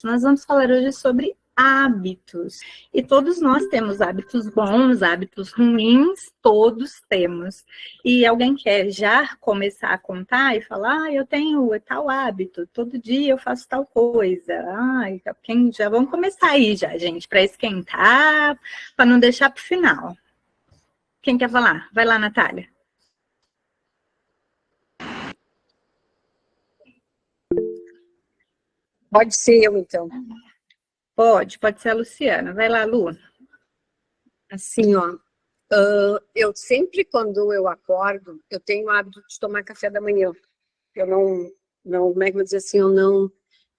Nós vamos falar hoje sobre hábitos. E todos nós temos hábitos bons, hábitos ruins, todos temos. E alguém quer já começar a contar e falar, eu tenho tal hábito, todo dia eu faço tal coisa. Quem já vamos começar aí já, gente, para esquentar, para não deixar para o final. Quem quer falar? Vai lá, Natália. Pode ser eu, então. Pode ser a Luciana. Vai lá, Lu. Assim, ó, eu sempre, quando eu acordo, eu tenho o hábito de tomar café da manhã. Eu não, como é que eu vou dizer assim, eu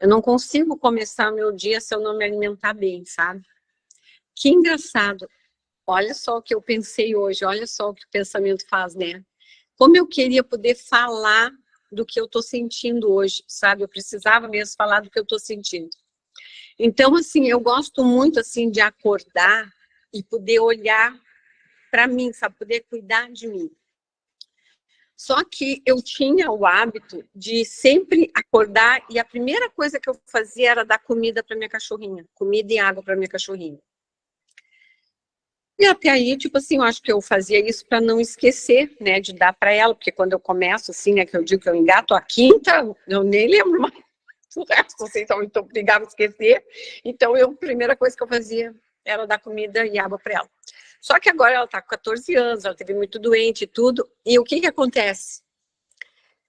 não consigo começar meu dia se eu não me alimentar bem, sabe? Que engraçado. Olha só o que eu pensei hoje, olha só o que o pensamento faz, né? Como eu queria poder falar do que eu tô sentindo hoje, sabe? Eu precisava mesmo falar do que eu tô sentindo. Então, assim, eu gosto muito, assim, de acordar e poder olhar para mim, sabe? Poder cuidar de mim. Só que eu tinha o hábito de sempre acordar e a primeira coisa que eu fazia era dar comida para minha cachorrinha, comida e água para minha cachorrinha. E até aí, tipo assim, eu acho que eu fazia isso para não esquecer, né, de dar para ela, porque quando eu começo, assim, né, que eu digo que eu engato a quinta, eu nem lembro mais o resto, assim, então eu obrigava a esquecer. Então, a primeira coisa que eu fazia era dar comida e água para ela. Só que agora ela está com 14 anos, ela teve muito doente e tudo, e o que acontece?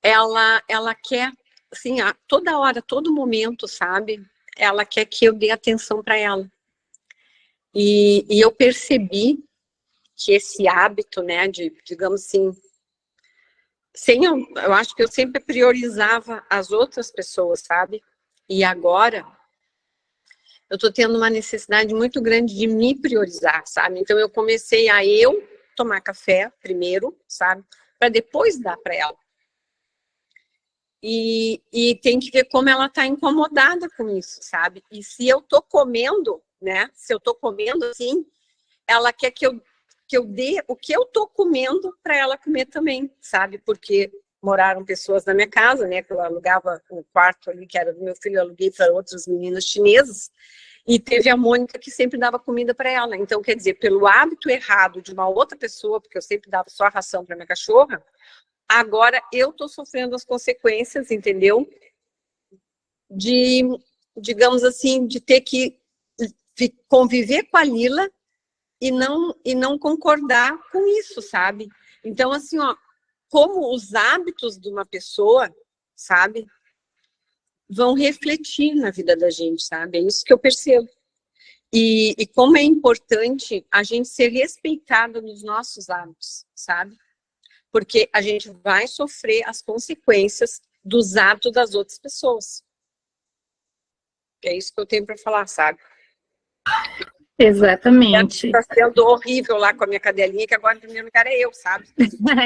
Ela quer, assim, toda hora, todo momento, sabe? Ela quer que eu dê atenção para ela. E eu percebi que esse hábito, né, de, digamos assim, eu acho que eu sempre priorizava as outras pessoas, sabe? E agora eu tô tendo uma necessidade muito grande de me priorizar, sabe? Então eu comecei a eu tomar café primeiro, sabe? Para depois dar para ela. E tem que ver como ela tá incomodada com isso, sabe? E se eu tô comendo, né? Se eu tô comendo assim, ela quer que eu dê o que eu tô comendo para ela comer também, sabe? Porque moraram pessoas na minha casa, né? Que eu alugava o quarto ali, que era do meu filho, eu aluguei para outras meninas chinesas. E teve a Mônica que sempre dava comida para ela. Então, quer dizer, pelo hábito errado de uma outra pessoa, porque eu sempre dava só a ração para minha cachorra, agora eu tô sofrendo as consequências, entendeu? De, digamos assim, de ter que conviver com a Lila e não concordar com isso, sabe? Então, assim, ó, como os hábitos de uma pessoa, sabe, vão refletir na vida da gente, sabe? É isso que eu percebo. E como é importante a gente ser respeitada nos nossos hábitos, sabe? Porque a gente vai sofrer as consequências dos hábitos das outras pessoas. É isso que eu tenho para falar, sabe? Exatamente. Está sendo horrível lá com a minha cadelinha, que agora em primeiro lugar é eu, sabe?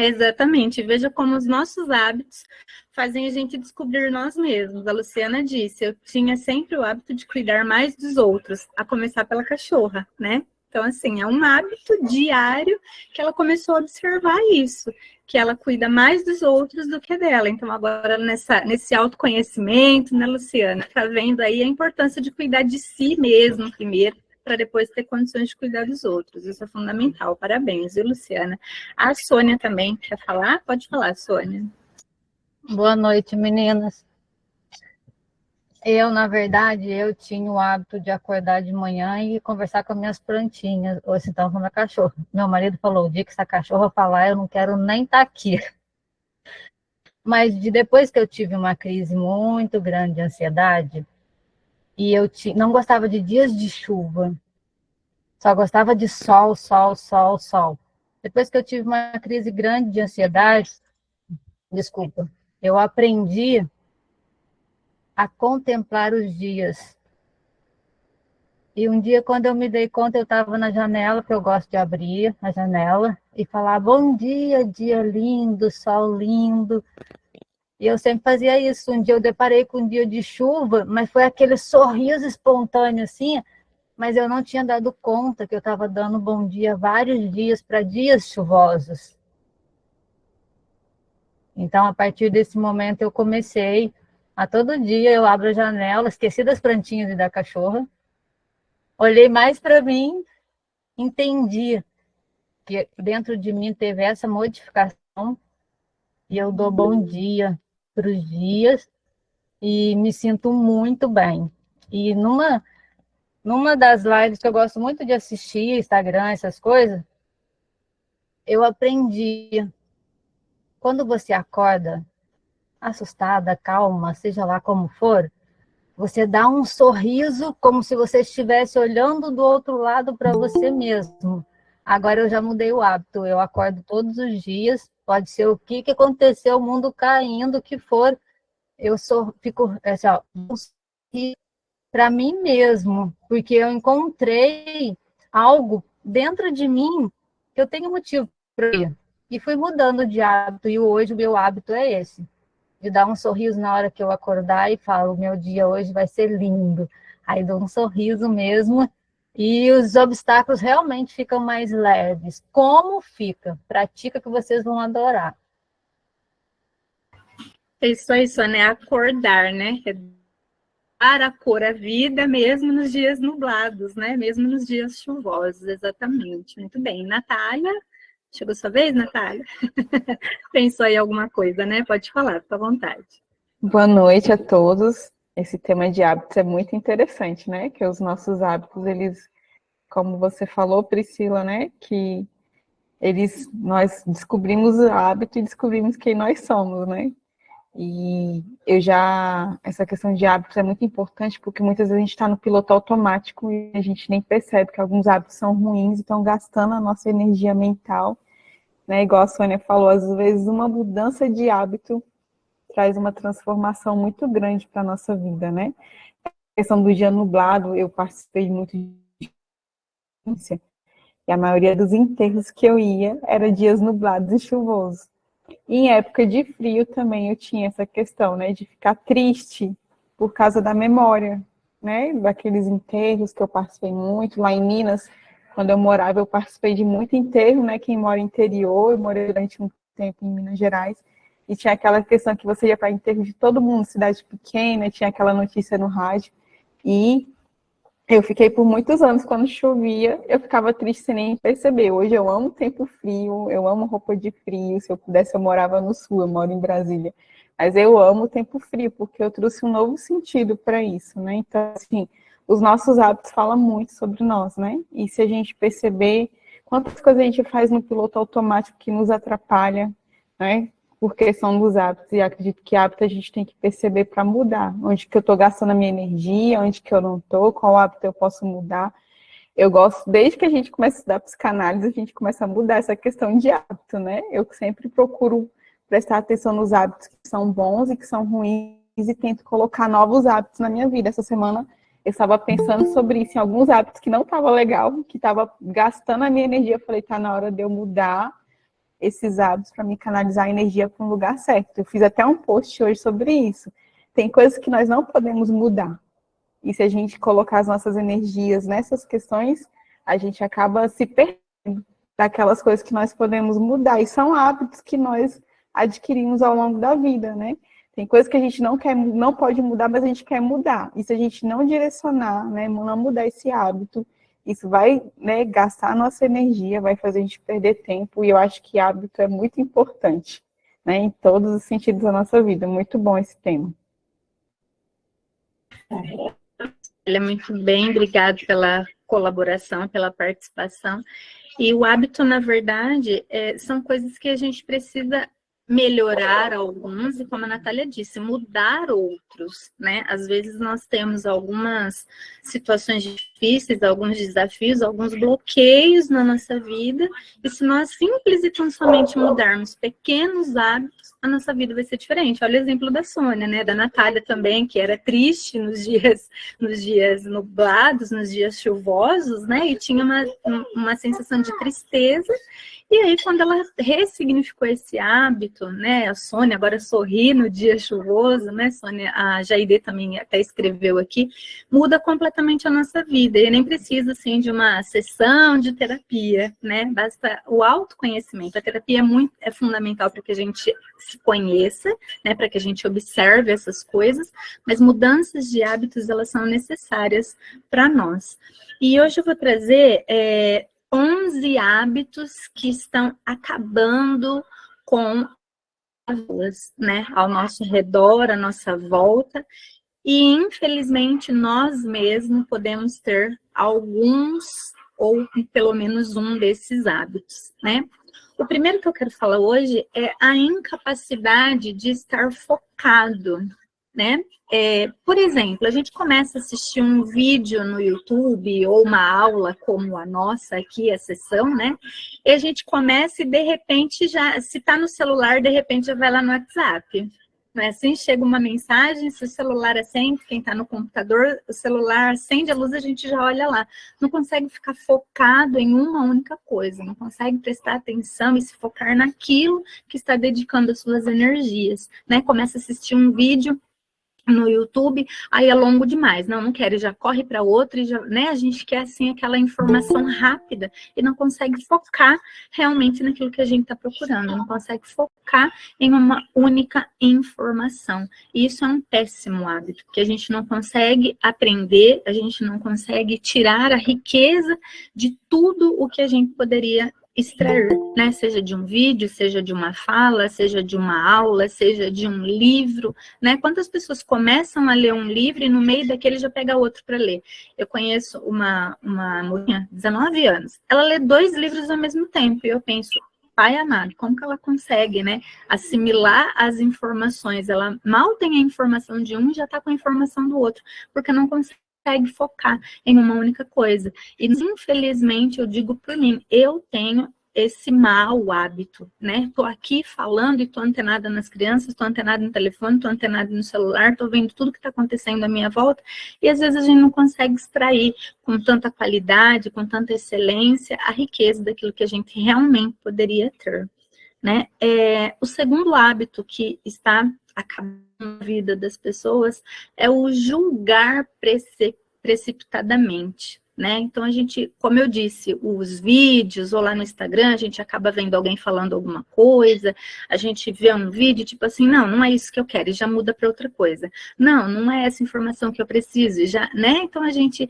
Exatamente. Veja como os nossos hábitos fazem a gente descobrir nós mesmos. A Luciana disse, eu tinha sempre o hábito de cuidar mais dos outros, a começar pela cachorra, né? Então, assim, é um hábito diário que ela começou a observar isso, que ela cuida mais dos outros do que dela. Então, agora, nesse autoconhecimento, né, Luciana, tá vendo aí a importância de cuidar de si mesmo primeiro, para depois ter condições de cuidar dos outros. Isso é fundamental. Parabéns, viu, Luciana? A Sônia também quer falar? Pode falar, Sônia. Boa noite, meninas. Na verdade, eu tinha o hábito de acordar de manhã e conversar com as minhas plantinhas, ou então com a minha cachorra. Meu marido falou, o dia que essa cachorra falar, eu não quero nem estar aqui. Mas depois que eu tive uma crise muito grande de ansiedade, e eu não gostava de dias de chuva, só gostava de sol, sol, sol, sol. Depois que eu tive uma crise grande de ansiedade, desculpa, eu aprendi a contemplar os dias. E um dia, quando eu me dei conta, eu estava na janela, que eu gosto de abrir a janela, e falar, bom dia, dia lindo, sol lindo. E eu sempre fazia isso. Um dia eu deparei com um dia de chuva, mas foi aquele sorriso espontâneo assim, mas eu não tinha dado conta que eu estava dando bom dia vários dias para dias chuvosos. Então, a partir desse momento, eu comecei A todo dia eu abro a janela, esqueci das plantinhas e da cachorra, olhei mais para mim, entendi que dentro de mim teve essa modificação e eu dou bom dia para os dias e me sinto muito bem. E numa das lives que eu gosto muito de assistir, Instagram, essas coisas, eu aprendi, quando você acorda assustada, calma, seja lá como for, você dá um sorriso como se você estivesse olhando do outro lado para você mesmo. Agora eu já mudei o hábito, eu acordo todos os dias, pode ser o que aconteceu, o mundo caindo, o que for, eu fico assim, ó, para mim mesmo, porque eu encontrei algo dentro de mim que eu tenho motivo para ir. E fui mudando de hábito, e hoje o meu hábito é esse, de dar um sorriso na hora que eu acordar e falo, meu dia hoje vai ser lindo. Aí dou um sorriso mesmo, e os obstáculos realmente ficam mais leves. Como fica? Pratica que vocês vão adorar. É isso aí, Sônia, acordar, né? Dar a cor à vida mesmo nos dias nublados, né? Mesmo nos dias chuvosos, exatamente. Muito bem. Natália, chegou sua vez, Natália? Pensou aí alguma coisa, né? Pode falar, fica à vontade. Boa noite a todos. Esse tema de hábitos é muito interessante, né? Que os nossos hábitos, eles, como você falou, Priscila, né? Que nós descobrimos o hábito e descobrimos quem nós somos, né? E essa questão de hábitos é muito importante porque muitas vezes a gente está no piloto automático e a gente nem percebe que alguns hábitos são ruins e estão gastando a nossa energia mental, né? Igual a Sônia falou, às vezes uma mudança de hábito traz uma transformação muito grande para a nossa vida, né? A questão do dia nublado, eu participei muito de e a maioria dos enterros que eu ia era dias nublados e chuvosos. E em época de frio também eu tinha essa questão, né, de ficar triste por causa da memória, né, daqueles enterros que eu participei muito. Lá em Minas, quando eu morava, eu participei de muito enterro, né, quem mora no interior, eu morei durante um tempo em Minas Gerais, e tinha aquela questão que você ia para enterro de todo mundo, cidade pequena, tinha aquela notícia no rádio, e eu fiquei por muitos anos, quando chovia, eu ficava triste sem nem perceber. Hoje eu amo tempo frio, eu amo roupa de frio. Se eu pudesse, eu morava no sul, eu moro em Brasília. Mas eu amo o tempo frio, porque eu trouxe um novo sentido para isso, né? Então, assim, os nossos hábitos falam muito sobre nós, né? E se a gente perceber quantas coisas a gente faz no piloto automático que nos atrapalha, né? Por questão dos hábitos, e acredito que hábito a gente tem que perceber para mudar, onde que eu estou gastando a minha energia, onde que eu não estou, qual hábito eu posso mudar. Eu gosto, desde que a gente começa a estudar psicanálise, a gente começa a mudar essa questão de hábito, né? Eu sempre procuro prestar atenção nos hábitos que são bons e que são ruins e tento colocar novos hábitos na minha vida. Essa semana eu estava pensando sobre isso, em alguns hábitos que não estavam legal, que estava gastando a minha energia. Eu falei, tá na hora de eu mudar esses hábitos para me canalizar a energia para um lugar certo. Eu fiz até um post hoje sobre isso. Tem coisas que nós não podemos mudar. E se a gente colocar as nossas energias nessas questões, a gente acaba se perdendo daquelas coisas que nós podemos mudar. E são hábitos que nós adquirimos ao longo da vida, né? Tem coisas que a gente não pode mudar, mas a gente quer mudar. E se a gente não direcionar, né, não mudar esse hábito, isso vai, né, gastar a nossa energia, vai fazer a gente perder tempo, e eu acho que hábito é muito importante, né, em todos os sentidos da nossa vida. Muito bom esse tema. Muito bem, obrigada pela colaboração, pela participação. E o hábito, na verdade, são coisas que a gente precisa melhorar alguns, e como a Natália disse, mudar outros, né? Às vezes nós temos algumas situações difíceis, alguns desafios, alguns bloqueios na nossa vida, e se nós simples e tão somente mudarmos pequenos hábitos, a nossa vida vai ser diferente. Olha o exemplo da Sônia, né? Da Natália também, que era triste nos dias nublados, nos dias chuvosos, né? E tinha uma sensação de tristeza. E aí, quando ela ressignificou esse hábito, né, a Sônia agora sorri no dia chuvoso, né, Sônia, a Jaide também até escreveu aqui, muda completamente a nossa vida, e nem precisa, assim, de uma sessão de terapia, né, basta o autoconhecimento. A terapia é fundamental para que a gente se conheça, né, para que a gente observe essas coisas, mas mudanças de hábitos, elas são necessárias para nós. E hoje eu vou trazer 11 hábitos que estão acabando com as, né, ao nosso redor, à nossa volta, e infelizmente nós mesmos podemos ter alguns ou pelo menos um desses hábitos, né? O primeiro que eu quero falar hoje é a incapacidade de estar focado, né? Por exemplo, a gente começa a assistir um vídeo no YouTube ou uma aula como a nossa aqui, a sessão, né? E a gente começa e de repente já, se está no celular, de repente já vai lá no WhatsApp. Não é assim? Chega uma mensagem, se o celular acende, quem está no computador, o celular acende a luz, a gente já olha lá. Não consegue ficar focado em uma única coisa, não consegue prestar atenção e se focar naquilo que está dedicando as suas energias, né? Começa a assistir um vídeo no YouTube, aí é longo demais, não quero, já corre para outro, e já, né, a gente quer, assim, aquela informação rápida, e não consegue focar realmente naquilo que a gente está procurando, não consegue focar em uma única informação, e isso é um péssimo hábito, porque a gente não consegue aprender, a gente não consegue tirar a riqueza de tudo o que a gente poderia extrair, né? Seja de um vídeo, seja de uma fala, seja de uma aula, seja de um livro, né? Quantas pessoas começam a ler um livro e no meio daquele já pega outro para ler? Eu conheço uma mulher, 19 anos, ela lê 2 livros ao mesmo tempo e eu penso, pai amado, como que ela consegue, né, assimilar as informações? Ela mal tem a informação de um e já está com a informação do outro, porque não consegue focar em uma única coisa. E, infelizmente, eu digo por mim, eu tenho esse mau hábito, né? Tô aqui falando e tô antenada nas crianças, tô antenada no telefone, tô antenada no celular, tô vendo tudo que tá acontecendo à minha volta, e às vezes a gente não consegue extrair com tanta qualidade, com tanta excelência, a riqueza daquilo que a gente realmente poderia ter, né? O segundo hábito que está acabando na vida das pessoas é o julgar precipitadamente, né? Então a gente, como eu disse, os vídeos ou lá no Instagram, a gente acaba vendo alguém falando alguma coisa, a gente vê um vídeo tipo assim, não é isso que eu quero, e já muda para outra coisa. Não é essa informação que eu preciso, e já, né? Então a gente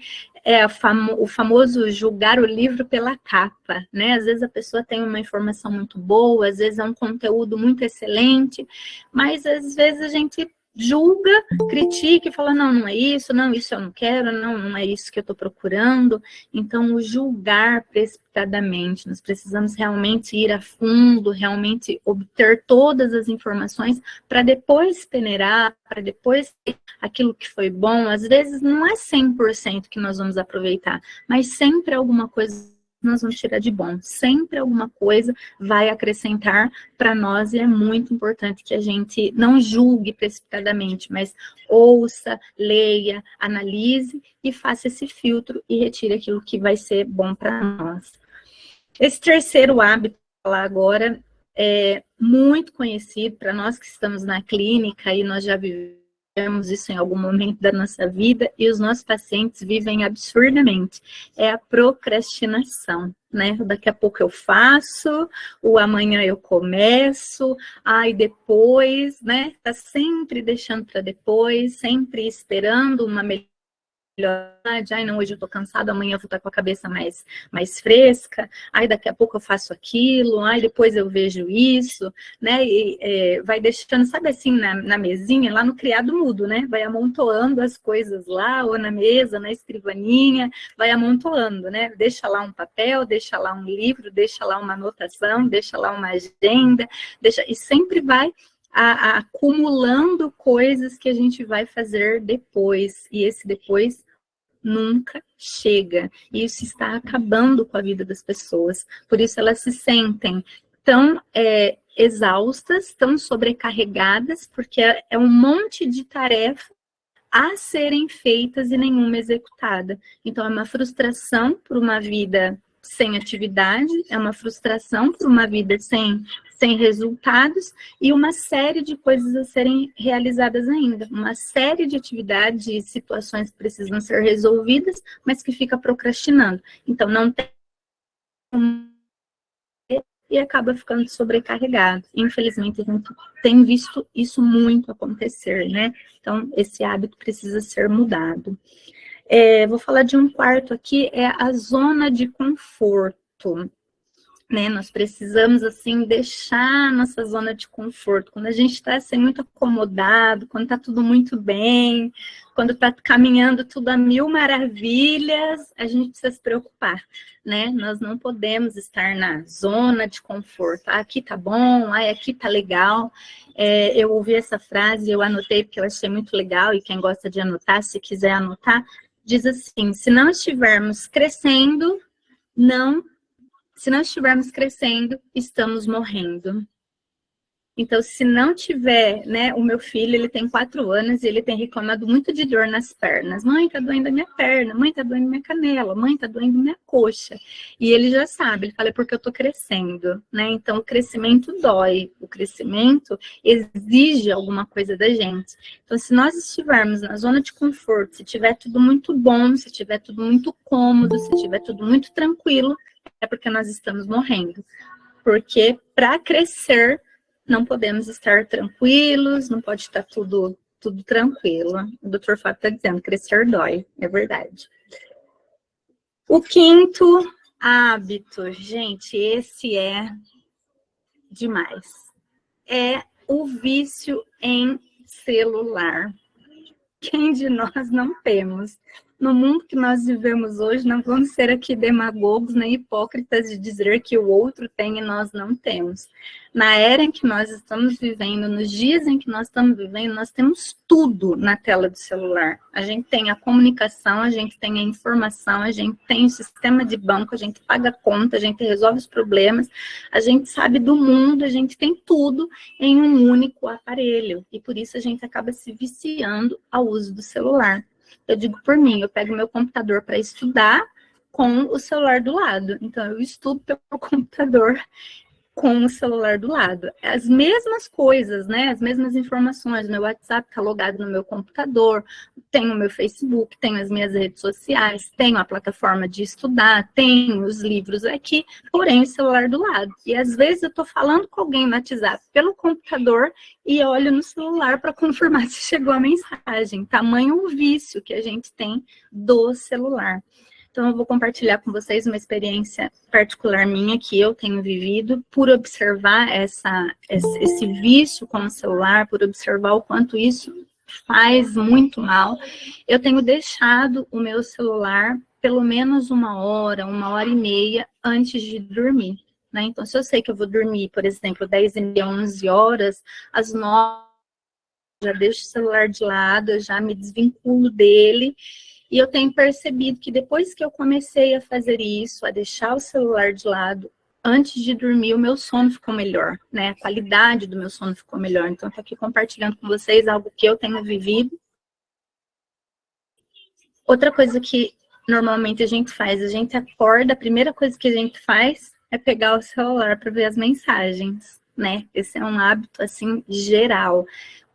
o famoso julgar o livro pela capa, né? Às vezes a pessoa tem uma informação muito boa, às vezes é um conteúdo muito excelente, mas às vezes a gente julga, critica e fala, não é isso, isso eu não quero, não é isso que eu estou procurando. Então, o julgar precipitadamente, nós precisamos realmente ir a fundo, realmente obter todas as informações para depois peneirar, para depois aquilo que foi bom. Às vezes não é 100% que nós vamos aproveitar, mas sempre alguma coisa nós vamos tirar de bom. Sempre alguma coisa vai acrescentar para nós e é muito importante que a gente não julgue precipitadamente, mas ouça, leia, analise e faça esse filtro e retire aquilo que vai ser bom para nós. Esse terceiro hábito, falar agora, é muito conhecido para nós que estamos na clínica e nós já vivemos isso em algum momento da nossa vida e os nossos pacientes vivem absurdamente, é a procrastinação, né? Daqui a pouco eu faço, o amanhã eu começo, depois, né? Tá sempre deixando para depois, sempre esperando uma melhor. Não, hoje eu tô cansada, amanhã eu vou estar com a cabeça mais fresca, daqui a pouco eu faço aquilo, depois eu vejo isso, né, e vai deixando, sabe assim, na mesinha, lá no criado mudo, né, vai amontoando as coisas lá, ou na mesa, na escrivaninha, vai amontoando, né, deixa lá um papel, deixa lá um livro, deixa lá uma anotação, deixa lá uma agenda, e sempre vai acumulando coisas que a gente vai fazer depois, e esse depois nunca chega, e isso está acabando com a vida das pessoas, por isso elas se sentem tão exaustas, tão sobrecarregadas, porque é um monte de tarefa a serem feitas e nenhuma executada, então é uma frustração por uma vida sem atividade, é uma frustração por uma vida sem resultados e uma série de coisas a serem realizadas ainda, uma série de atividades e situações que precisam ser resolvidas, mas que fica procrastinando. Então, não tem e acaba ficando sobrecarregado. Infelizmente, a gente tem visto isso muito acontecer, né? Então, esse hábito precisa ser mudado. Vou falar de um quarto aqui, é a zona de conforto. Né, nós precisamos, assim, deixar nossa zona de conforto. Quando a gente está assim, muito acomodado, quando está tudo muito bem, quando está caminhando tudo a mil maravilhas, a gente precisa se preocupar, né? Nós não podemos estar na zona de conforto. Ah, aqui tá bom, ah, aqui tá legal. Eu ouvi essa frase, eu anotei porque eu achei muito legal, e quem gosta de anotar, se quiser anotar, diz assim: se não estivermos crescendo, se não estivermos crescendo, estamos morrendo. Então, se não tiver, né, o meu filho, ele tem 4 anos e ele tem reclamado muito de dor nas pernas. Mãe, tá doendo a minha perna, mãe, tá doendo a minha canela, mãe, tá doendo a minha coxa. E ele já sabe, ele fala, é porque eu tô crescendo, né? Então, o crescimento dói, o crescimento exige alguma coisa da gente. Então, se nós estivermos na zona de conforto, se tiver tudo muito bom, se tiver tudo muito cômodo, se tiver tudo muito tranquilo, é porque nós estamos morrendo. Porque para crescer, não podemos estar tranquilos, não pode estar tudo tranquilo. O Dr. Fábio está dizendo, crescer dói, é verdade. O 5º hábito, gente, esse é demais. É o vício em celular. Quem de nós não temos? No mundo que nós vivemos hoje, não vamos ser aqui demagogos nem hipócritas de dizer que o outro tem e nós não temos. Na era em que nós estamos vivendo, nos dias em que nós estamos vivendo, nós temos tudo na tela do celular. A gente tem a comunicação, a gente tem a informação, a gente tem o sistema de banco, a gente paga conta, a gente resolve os problemas, a gente sabe do mundo, a gente tem tudo em um único aparelho. E por isso a gente acaba se viciando ao uso do celular. Eu digo por mim, eu pego meu computador para estudar com o celular do lado. Então, eu estudo pelo computador com o celular do lado. As mesmas coisas, né? As mesmas informações. Meu WhatsApp está logado no meu computador, tenho o meu Facebook, tenho as minhas redes sociais, tenho a plataforma de estudar, tenho os livros aqui, porém o celular do lado. E às vezes eu estou falando com alguém no WhatsApp pelo computador e olho no celular para confirmar se chegou a mensagem. Tamanho o vício que a gente tem do celular. Então, eu vou compartilhar com vocês uma experiência particular minha que eu tenho vivido por observar esse vício com o celular, por observar o quanto isso faz muito mal. Eu tenho deixado o meu celular pelo menos 1h, 1h30 antes de dormir, né? Então, se eu sei que eu vou dormir, por exemplo, 10h30, 11 horas, às 9 já deixo o celular de lado, eu já me desvinculo dele. E eu tenho percebido que depois que eu comecei a fazer isso, a deixar o celular de lado, antes de dormir, o meu sono ficou melhor, né? A qualidade do meu sono ficou melhor. Então, estou aqui compartilhando com vocês algo que eu tenho vivido. Outra coisa que normalmente a gente faz, a gente acorda, a primeira coisa que a gente faz é pegar o celular para ver as mensagens, né? Esse é um hábito, assim, geral.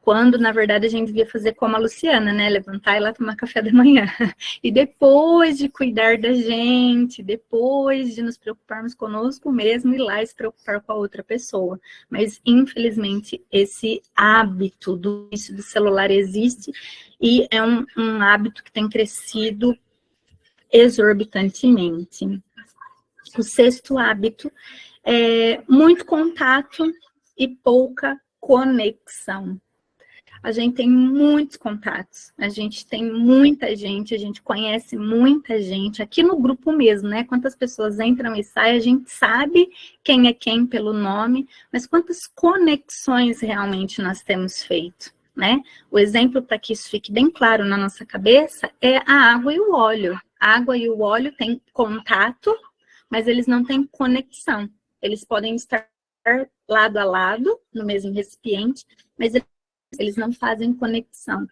Quando, na verdade, a gente devia fazer como a Luciana, né? Levantar e ir lá tomar café da manhã. E depois de cuidar da gente, depois de nos preocuparmos conosco mesmo, ir lá e se preocupar com a outra pessoa. Mas, infelizmente, esse hábito do vício do celular existe e é um hábito que tem crescido exorbitantemente. O 6º hábito é muito contato e pouca conexão. A gente tem muitos contatos, a gente tem muita gente, a gente conhece muita gente, aqui no grupo mesmo, né? Quantas pessoas entram e saem, a gente sabe quem é quem pelo nome, mas quantas conexões realmente nós temos feito, né? O exemplo para que isso fique bem claro na nossa cabeça é a água e o óleo. A água e o óleo têm contato, mas eles não têm conexão. Eles podem estar lado a lado, no mesmo recipiente, mas eles não fazem conexão.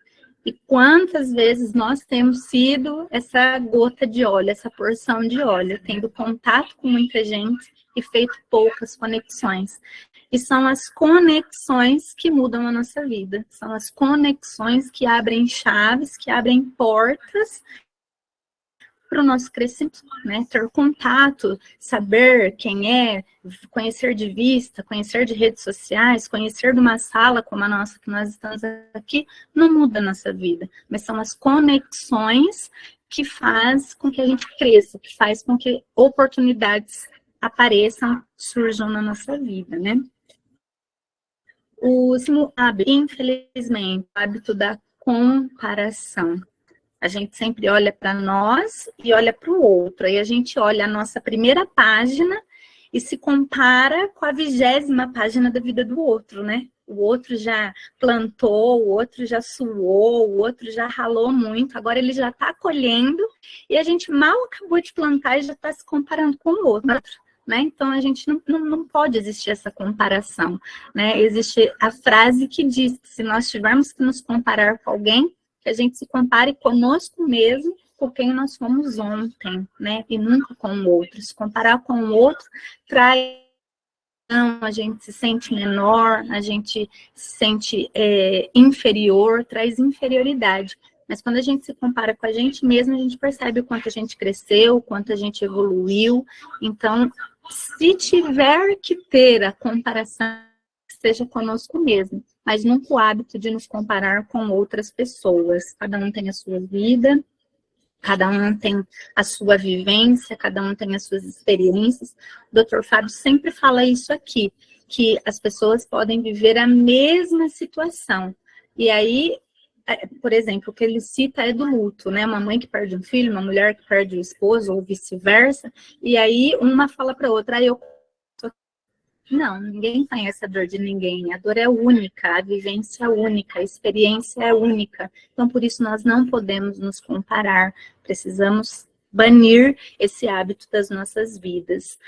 E quantas vezes nós temos sido essa gota de óleo, essa porção de óleo, tendo contato com muita gente e feito poucas conexões. E são as conexões que mudam a nossa vida. São as conexões que abrem chaves, que abrem portas para o nosso crescimento, né? Ter contato, saber quem é, conhecer de vista, conhecer de redes sociais, conhecer de uma sala como a nossa que nós estamos aqui, não muda a nossa vida, mas são as conexões que faz com que a gente cresça, que faz com que oportunidades apareçam, surjam na nossa vida, né? O último hábito, infelizmente, o hábito da comparação. A gente sempre olha para nós e olha para o outro. Aí a gente olha a nossa primeira página e se compara com a 20ª página da vida do outro, né? O outro já plantou, o outro já suou, o outro já ralou muito, agora ele já está colhendo e a gente mal acabou de plantar e já está se comparando com o outro, né? Então a gente não pode existir essa comparação, né? Existe a frase que diz que se nós tivermos que nos comparar com alguém, que a gente se compare conosco mesmo, com quem nós fomos ontem, né? E nunca com o outro. Se comparar com o outro, a gente se sente menor, a gente se sente inferior, traz inferioridade. Mas quando a gente se compara com a gente mesmo, a gente percebe o quanto a gente cresceu, o quanto a gente evoluiu. Então, se tiver que ter a comparação, seja conosco mesmo, mas nunca o hábito de nos comparar com outras pessoas. Cada um tem a sua vida, cada um tem a sua vivência, cada um tem as suas experiências. O Dr. Fábio sempre fala isso aqui, que as pessoas podem viver a mesma situação. E aí, por exemplo, o que ele cita é do luto, né? Uma mãe que perde um filho, uma mulher que perde o esposo, ou vice-versa, e aí uma fala para outra, Não, ninguém conhece a dor de ninguém. A dor é única, a vivência é única, a experiência é única. Então, por isso, nós não podemos nos comparar. Precisamos banir esse hábito das nossas vidas.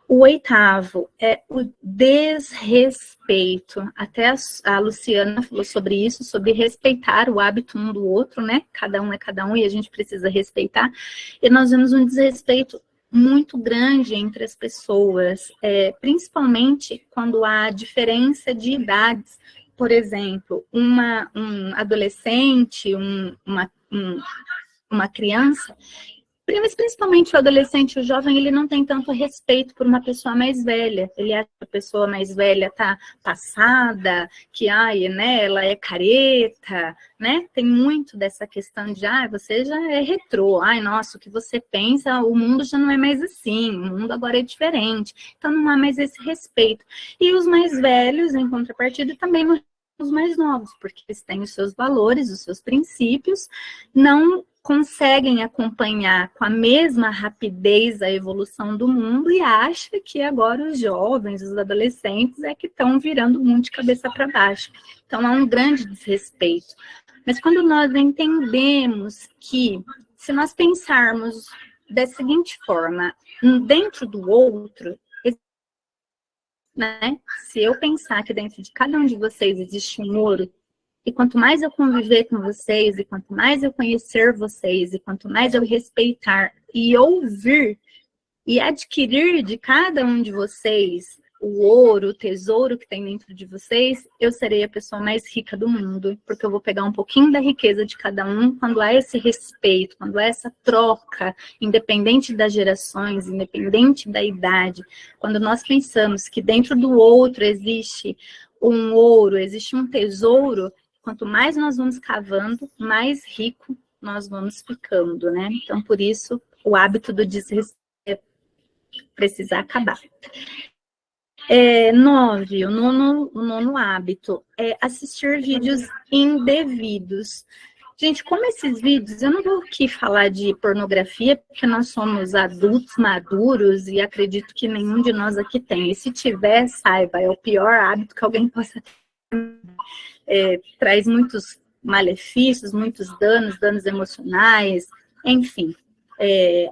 O 8º é o desrespeito. Até a Luciana falou sobre isso, sobre respeitar o hábito um do outro, né? Cada um é cada um e a gente precisa respeitar. E nós vemos um desrespeito muito grande entre as pessoas, principalmente quando há diferença de idades. Por exemplo, um adolescente, uma criança, mas principalmente o adolescente, o jovem, ele não tem tanto respeito por uma pessoa mais velha. Ele acha que a pessoa mais velha está passada, que né, ela é careta, né? Tem muito dessa questão de, você já é retrô, nossa, o que você pensa, o mundo já não é mais assim, o mundo agora é diferente. Então não há mais esse respeito. E os mais velhos, em contrapartida, também não os mais novos, porque eles têm os seus valores, os seus princípios, não conseguem acompanhar com a mesma rapidez a evolução do mundo e acha que agora os jovens, os adolescentes que estão virando o mundo de cabeça para baixo. Então, há um grande desrespeito. Mas quando nós entendemos que, se nós pensarmos da seguinte forma, dentro do outro, né? Se eu pensar que dentro de cada um de vocês existe um ouro, e quanto mais eu conviver com vocês, e quanto mais eu conhecer vocês, e quanto mais eu respeitar e ouvir e adquirir de cada um de vocês o ouro, o tesouro que tem dentro de vocês, eu serei a pessoa mais rica do mundo, porque eu vou pegar um pouquinho da riqueza de cada um quando há esse respeito, quando há essa troca, independente das gerações, independente da idade. Quando nós pensamos que dentro do outro existe um ouro, existe um tesouro, quanto mais nós vamos cavando, mais rico nós vamos ficando, né? Então, por isso, o hábito do desrespeito precisa acabar. 9, o nono hábito é assistir vídeos indevidos. Gente, como esses vídeos, eu não vou aqui falar de pornografia, porque nós somos adultos maduros e acredito que nenhum de nós aqui tem. E se tiver, saiba, é o pior hábito que alguém possa ter. Traz muitos malefícios, muitos danos emocionais, enfim,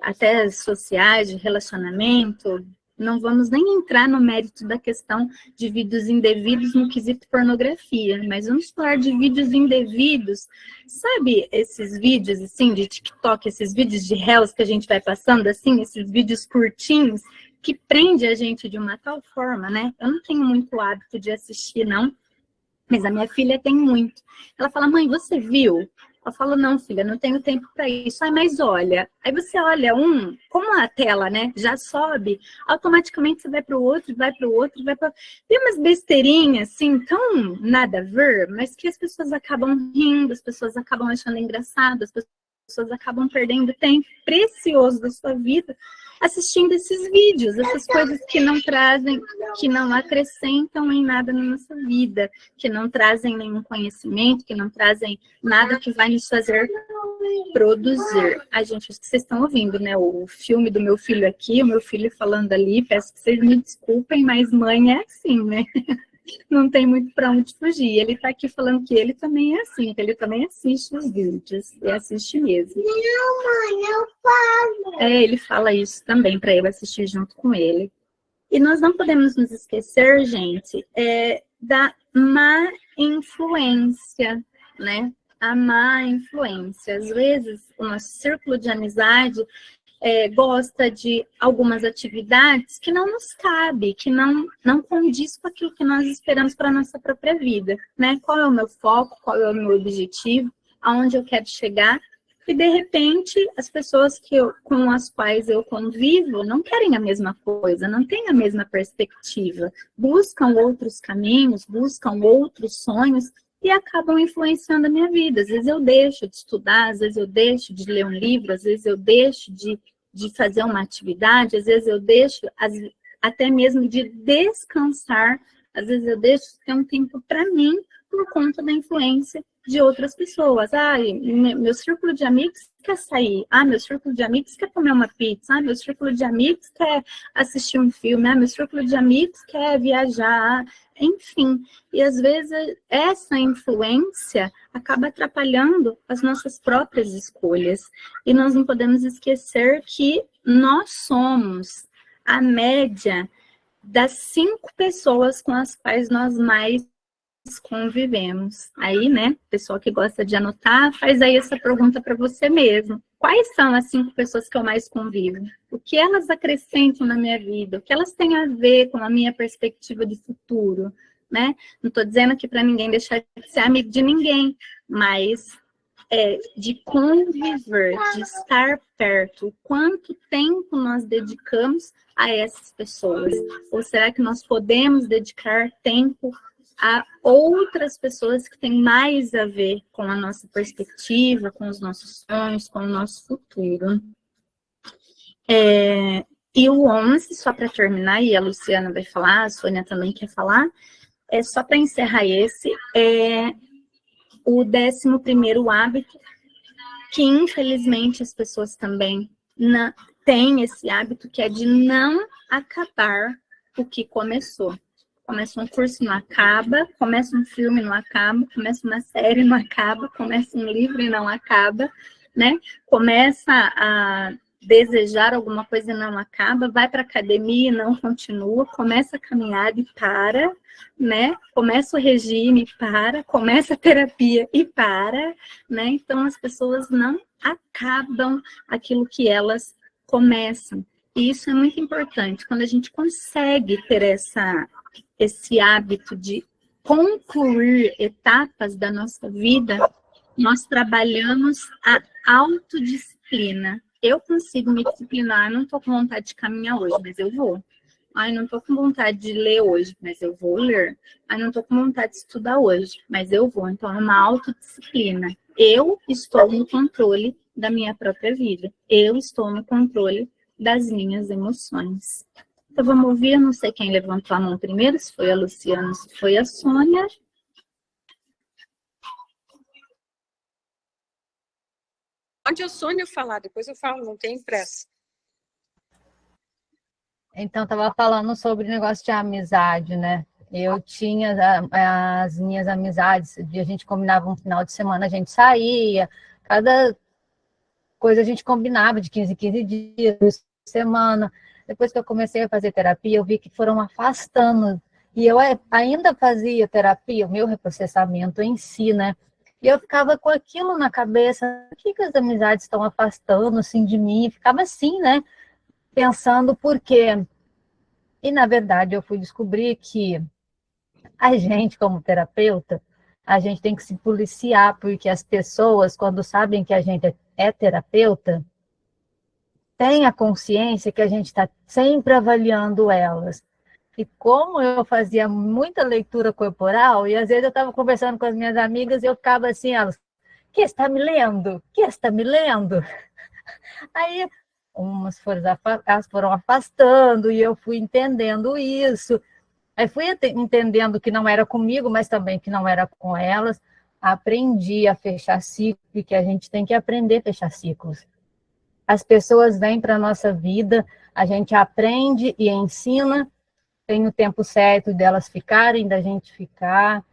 até sociais, de relacionamento. Não vamos nem entrar no mérito da questão de vídeos indevidos no quesito pornografia, mas vamos falar de vídeos indevidos. Sabe esses vídeos, assim, de TikTok, esses vídeos de Reels que a gente vai passando, assim, esses vídeos curtinhos, que prende a gente de uma tal forma, né? Eu não tenho muito hábito de assistir, não, mas a minha filha tem muito. Ela fala, mãe, você viu? Eu falo, não, filha, não tenho tempo para isso. Ai, mas olha, aí você olha como a tela, né, já sobe, automaticamente você vai para o outro, vai para o outro, vai para... Tem umas besteirinhas, assim, tão nada a ver, mas que as pessoas acabam rindo, as pessoas acabam achando engraçado, as pessoas acabam perdendo tempo precioso da sua vida assistindo esses vídeos, essas coisas que não trazem, que não acrescentam em nada na nossa vida, que não trazem nenhum conhecimento, que não trazem nada que vai nos fazer produzir. Ai, gente, acho que vocês estão ouvindo, né? O filme do meu filho aqui, o meu filho falando ali, peço que vocês me desculpem, mas mãe é assim, né? Não tem muito para onde fugir. Ele está aqui falando que ele também é assim, que ele também assiste os vídeos, e assiste mesmo. Não, mãe, eu falo. Ele fala isso também, para eu assistir junto com ele. E nós não podemos nos esquecer, gente, da má influência, né? A má influência. Às vezes, o nosso círculo de amizade gosta de algumas atividades que não nos cabe, que não condiz com aquilo que nós esperamos para a nossa própria vida, né? Qual é o meu foco, qual é o meu objetivo, aonde eu quero chegar, e de repente as pessoas com as quais eu convivo não querem a mesma coisa, não têm a mesma perspectiva, buscam outros caminhos, buscam outros sonhos, e acabam influenciando a minha vida. Às vezes eu deixo de estudar, às vezes eu deixo de ler um livro, às vezes eu deixo de fazer uma atividade, às vezes eu deixo até mesmo de descansar, às vezes eu deixo de ter um tempo para mim por conta da influência de outras pessoas. Meu círculo de amigos quer sair. Meu círculo de amigos quer comer uma pizza. Meu círculo de amigos quer assistir um filme. Meu círculo de amigos quer viajar. Enfim, e às vezes essa influência acaba atrapalhando as nossas próprias escolhas. E nós não podemos esquecer que nós somos a média das 5 pessoas com as quais nós mais convivemos. Aí, né, pessoal que gosta de anotar, faz aí essa pergunta para você mesmo. Quais são as 5 pessoas que eu mais convivo? O que elas acrescentam na minha vida? O que elas têm a ver com a minha perspectiva de futuro, né? Não estou dizendo aqui para ninguém deixar de ser amigo de ninguém, mas de conviver, de estar perto. Quanto tempo nós dedicamos a essas pessoas? Ou será que nós podemos dedicar tempo a outras pessoas que têm mais a ver com a nossa perspectiva, com os nossos sonhos, com o nosso futuro? E o 11, só para terminar, e a Luciana vai falar, a Sônia também quer falar, só para encerrar esse, o 11º hábito, que infelizmente as pessoas também têm esse hábito, que é de não acabar o que começou. Começa um curso e não acaba, começa um filme e não acaba, começa uma série e não acaba, começa um livro e não acaba, né? Começa a desejar alguma coisa e não acaba, vai para a academia e não continua, começa a caminhada e para, né? Começa o regime e para, começa a terapia e para, né? Então as pessoas não acabam aquilo que elas começam. E isso é muito importante, quando a gente consegue ter esse hábito de concluir etapas da nossa vida, nós trabalhamos a autodisciplina. Eu consigo me disciplinar, não estou com vontade de caminhar hoje, mas eu vou. Não estou com vontade de ler hoje, mas eu vou ler. Não estou com vontade de estudar hoje, mas eu vou. Então, é uma autodisciplina. Eu estou no controle da minha própria vida. Eu estou no controle das minhas emoções. Então, vamos ouvir, eu não sei quem levantou a mão primeiro, se foi a Luciana, se foi a Sônia. Pode a Sônia falar, depois eu falo, não tem pressa. Então, estava falando sobre o negócio de amizade, né? Eu tinha as minhas amizades, a gente combinava um final de semana, a gente saía, cada coisa a gente combinava de 15 em 15 dias, por semana. Depois que eu comecei a fazer terapia, eu vi que foram afastando. E eu ainda fazia terapia, o meu reprocessamento em si, né? E eu ficava com aquilo na cabeça, o que as amizades estão afastando, assim, de mim? E ficava assim, né? Pensando por quê. E, na verdade, eu fui descobrir que a gente, como terapeuta, a gente tem que se policiar, porque as pessoas, quando sabem que a gente é terapeuta, têm a consciência que a gente está sempre avaliando elas. E como eu fazia muita leitura corporal, e às vezes eu estava conversando com as minhas amigas e eu ficava assim, elas, que está me lendo? Que está me lendo? Aí umas elas foram afastando e eu fui entendendo isso. Aí fui entendendo que não era comigo, mas também que não era com elas. Aprendi a fechar ciclos, que a gente tem que aprender a fechar ciclos. As pessoas vêm para a nossa vida, a gente aprende e ensina, tem o tempo certo delas ficarem, da gente ficar.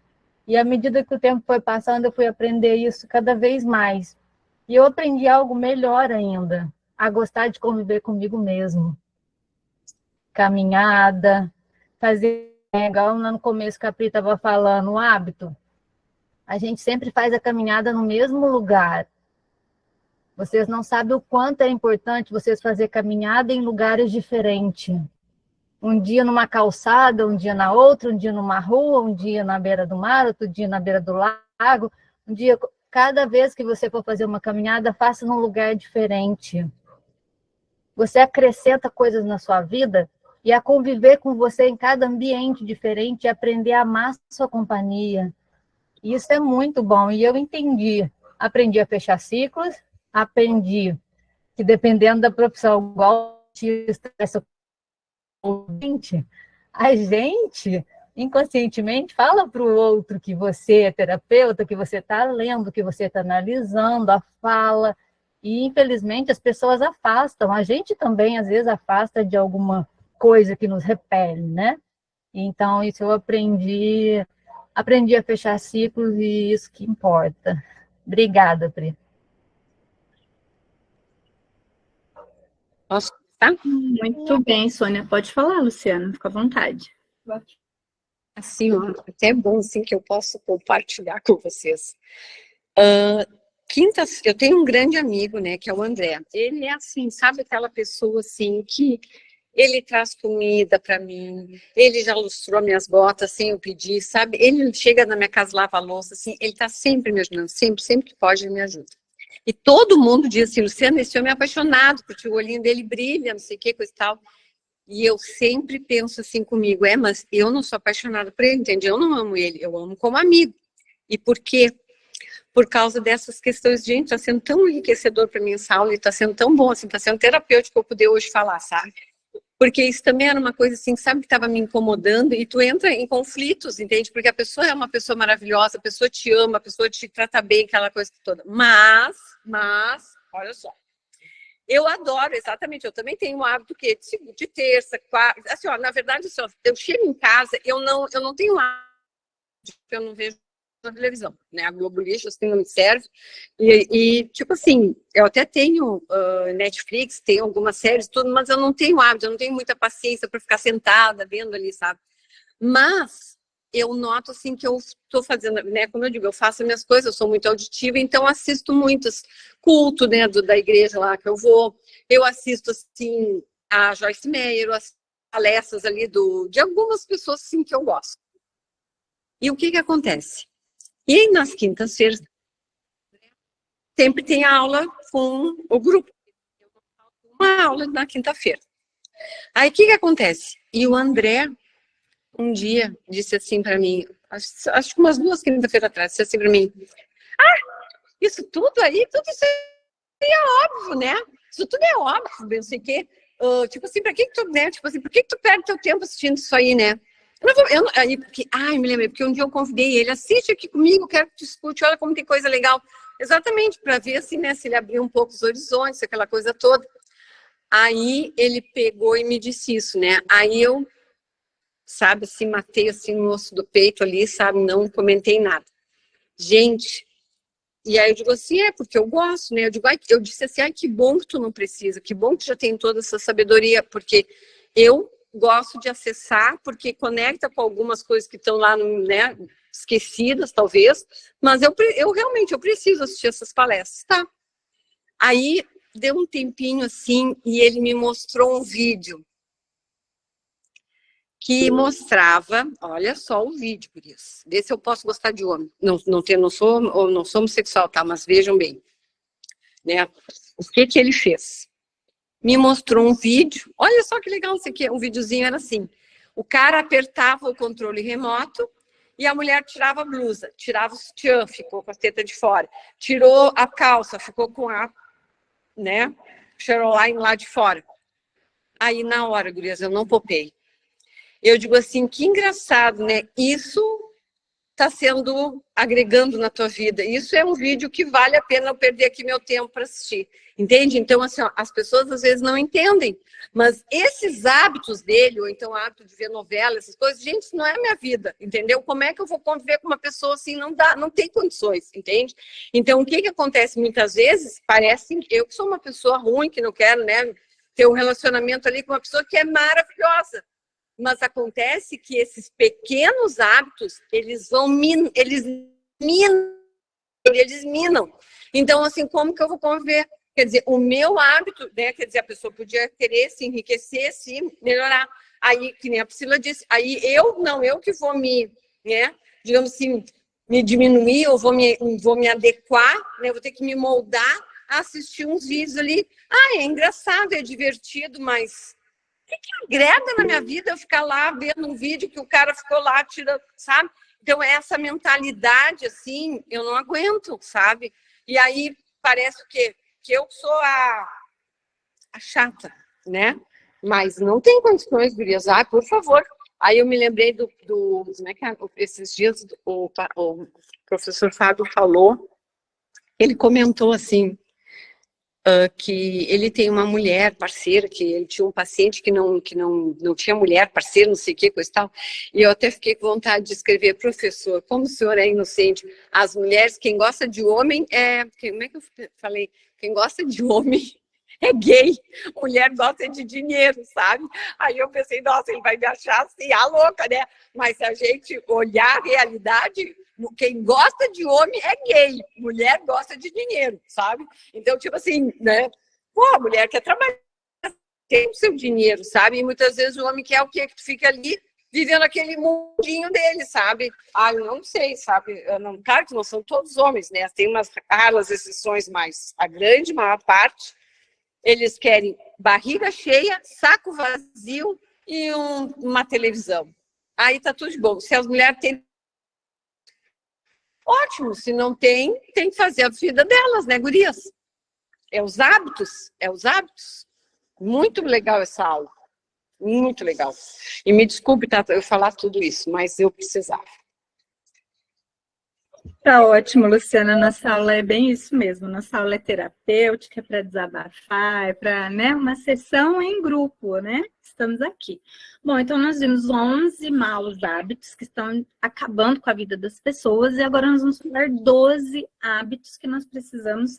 E à medida que o tempo foi passando, eu fui aprender isso cada vez mais. E eu aprendi algo melhor ainda, a gostar de conviver comigo mesmo. Caminhada, fazer, igual no começo que a Pri estava falando, o hábito. A gente sempre faz a caminhada no mesmo lugar. Vocês não sabem o quanto é importante vocês fazer caminhada em lugares diferentes. Um dia numa calçada, um dia na outra, um dia numa rua, um dia na beira do mar, outro dia na beira do lago. Um dia, cada vez que você for fazer uma caminhada, faça num lugar diferente. Você acrescenta coisas na sua vida e a conviver com você em cada ambiente diferente e aprender a amar a sua companhia. E isso é muito bom. E eu aprendi a fechar ciclos, aprendi que dependendo da profissão, igual essa ouvinte, a gente inconscientemente fala para o outro que você é terapeuta, que você está lendo, que você está analisando a fala, e infelizmente as pessoas afastam, a gente também às vezes afasta de alguma coisa que nos repele, né? Então isso eu aprendi a fechar ciclos e isso que importa. Obrigada, Pri. Posso começar? Muito bem, Sônia. Pode falar, Luciana. Fica à vontade. Assim, ó, até é bom assim, que eu posso compartilhar com vocês. Eu tenho um grande amigo, né, que é o André. Ele é assim, sabe aquela pessoa assim que ele traz comida para mim, ele já lustrou minhas botas sem eu pedir, sabe? Ele chega na minha casa, lava a louça, assim, ele tá sempre me ajudando, sempre que pode ele me ajuda. E todo mundo diz assim, Luciana, esse homem é apaixonado, porque o olhinho dele brilha, não sei o que, coisa e tal. E eu sempre penso assim comigo, mas eu não sou apaixonada por ele, entende? Eu não amo ele, eu amo como amigo. E por quê? Por causa dessas questões, gente, está sendo tão enriquecedor para mim essa aula, e está sendo tão bom, assim, está sendo terapêutico eu poder hoje falar, sabe? Porque isso também era uma coisa assim, sabe, que estava me incomodando, e tu entra em conflitos, entende? Porque a pessoa é uma pessoa maravilhosa, a pessoa te ama, a pessoa te trata bem, aquela coisa toda. Mas, olha só, eu adoro, exatamente, eu também tenho um hábito que de terça, quarta, assim, ó, na verdade, assim, ó, eu chego em casa, eu não tenho hábito, eu não vejo na televisão, né, a Globo lixo, assim, não me serve, e tipo assim, eu até tenho Netflix, tenho algumas séries, tudo, mas eu não tenho hábito, eu não tenho muita paciência para ficar sentada, vendo ali, sabe, mas eu noto, assim, que eu estou fazendo, né, como eu digo, eu faço minhas coisas, eu sou muito auditiva, então assisto muitos cultos, né, da igreja lá que eu assisto, assim, a Joyce Meyer, as palestras ali de algumas pessoas, assim, que eu gosto. E o que acontece? E aí, nas quintas-feiras, sempre tem aula com o grupo. Uma aula na quinta-feira. Aí, o que acontece? E o André, um dia, disse assim para mim, acho que umas 2 quinta-feiras atrás, disse assim para mim, isso tudo aí, tudo isso aí é óbvio, né? Isso tudo é óbvio, não sei o quê. Tipo assim, pra que tu, né? Tipo assim, por que tu perde teu tempo assistindo isso aí, né? Me lembrei, porque um dia eu convidei ele, assiste aqui comigo, quero que tu escute, olha como tem coisa legal. Exatamente, para ver assim, né, se ele abriu um pouco os horizontes, aquela coisa toda. Aí ele pegou e me disse isso, né? Aí eu, sabe, assim, matei assim no osso do peito ali, sabe, não comentei nada. Gente, e aí eu digo assim, porque eu gosto, né? Eu disse assim, que bom que tu não precisa, que bom que tu já tem toda essa sabedoria, porque eu gosto de acessar, porque conecta com algumas coisas que estão lá, né, esquecidas, talvez, mas eu realmente, eu preciso assistir essas palestras, tá? Aí, deu um tempinho assim, e ele me mostrou um vídeo que mostrava, olha só o vídeo, por isso. Vê se eu posso gostar de homem. Não sou homossexual, tá? Mas vejam bem, né? O que ele fez? Me mostrou um vídeo. Olha só que legal isso aqui. Um videozinho era assim. O cara apertava o controle remoto e a mulher tirava a blusa, tirava o sutiã, ficou com a teta de fora. Tirou a calça, ficou com a, né, Caroline lá de fora. Aí, na hora, gurias, eu não popei. Eu digo assim, que engraçado, né? Isso está sendo agregando na tua vida. Isso é um vídeo que vale a pena eu perder aqui meu tempo para assistir. Entende? Então, assim, ó, as pessoas às vezes não entendem. Mas esses hábitos dele, ou então o hábito de ver novela, essas coisas, gente, isso não é a minha vida, entendeu? Como é que eu vou conviver com uma pessoa assim? Não dá, não tem condições, entende? Então, o que acontece muitas vezes? Parece eu que sou uma pessoa ruim, que não quero, né, ter um relacionamento ali com uma pessoa que é maravilhosa. Mas acontece que esses pequenos hábitos, eles minam. Então, assim, como que eu vou conviver? Quer dizer, o meu hábito, né? Quer dizer, a pessoa podia querer se enriquecer, se melhorar. Aí, que nem a Priscila disse, aí eu que vou me, né? Digamos assim, me diminuir, eu vou me adequar, né? Vou ter que me moldar a assistir uns vídeos ali. Ah, é engraçado, é divertido, mas o que agrega na minha vida eu ficar lá vendo um vídeo que o cara ficou lá tirando, sabe? Então, essa mentalidade, assim, eu não aguento, sabe? E aí, parece o quê? Que eu sou a chata, né? Mas não tem condições, gurias. Ah, por favor. Aí eu me lembrei do como é que é? Esses dias o professor Fábio falou, ele comentou assim, que ele tem uma mulher parceira, que ele tinha um paciente que não tinha mulher parceira, não sei o que, coisa e tal, e eu até fiquei com vontade de escrever, professor, como o senhor é inocente, as mulheres, quem gosta de homem como é que eu falei? Quem gosta de homem é gay, mulher gosta de dinheiro, sabe? Aí eu pensei, nossa, ele vai me achar assim, a louca, né? Mas se a gente olhar a realidade, quem gosta de homem é gay, mulher gosta de dinheiro, sabe? Então, tipo assim, né? Pô, a mulher quer trabalhar, tem o seu dinheiro, sabe? E muitas vezes o homem quer o quê? Que tu fica ali vivendo aquele mundinho dele, sabe? Ah, eu não sei, sabe? Claro que não são todos homens, né? Tem umas raras exceções, mas a grande maior parte, eles querem barriga cheia, saco vazio e uma televisão. Aí tá tudo de bom. Se as mulheres têm, ótimo. Se não tem, tem que fazer a vida delas, né, gurias? É os hábitos. Muito legal essa aula. Muito legal. E me desculpe, tá, eu falar tudo isso, mas eu precisava. Tá ótimo, Luciana. Nossa aula é bem isso mesmo. Nossa aula é terapêutica, é para desabafar, é para, né, uma sessão em grupo, né? Estamos aqui. Bom, então nós vimos 11 maus hábitos que estão acabando com a vida das pessoas e agora nós vamos falar 12 hábitos que nós precisamos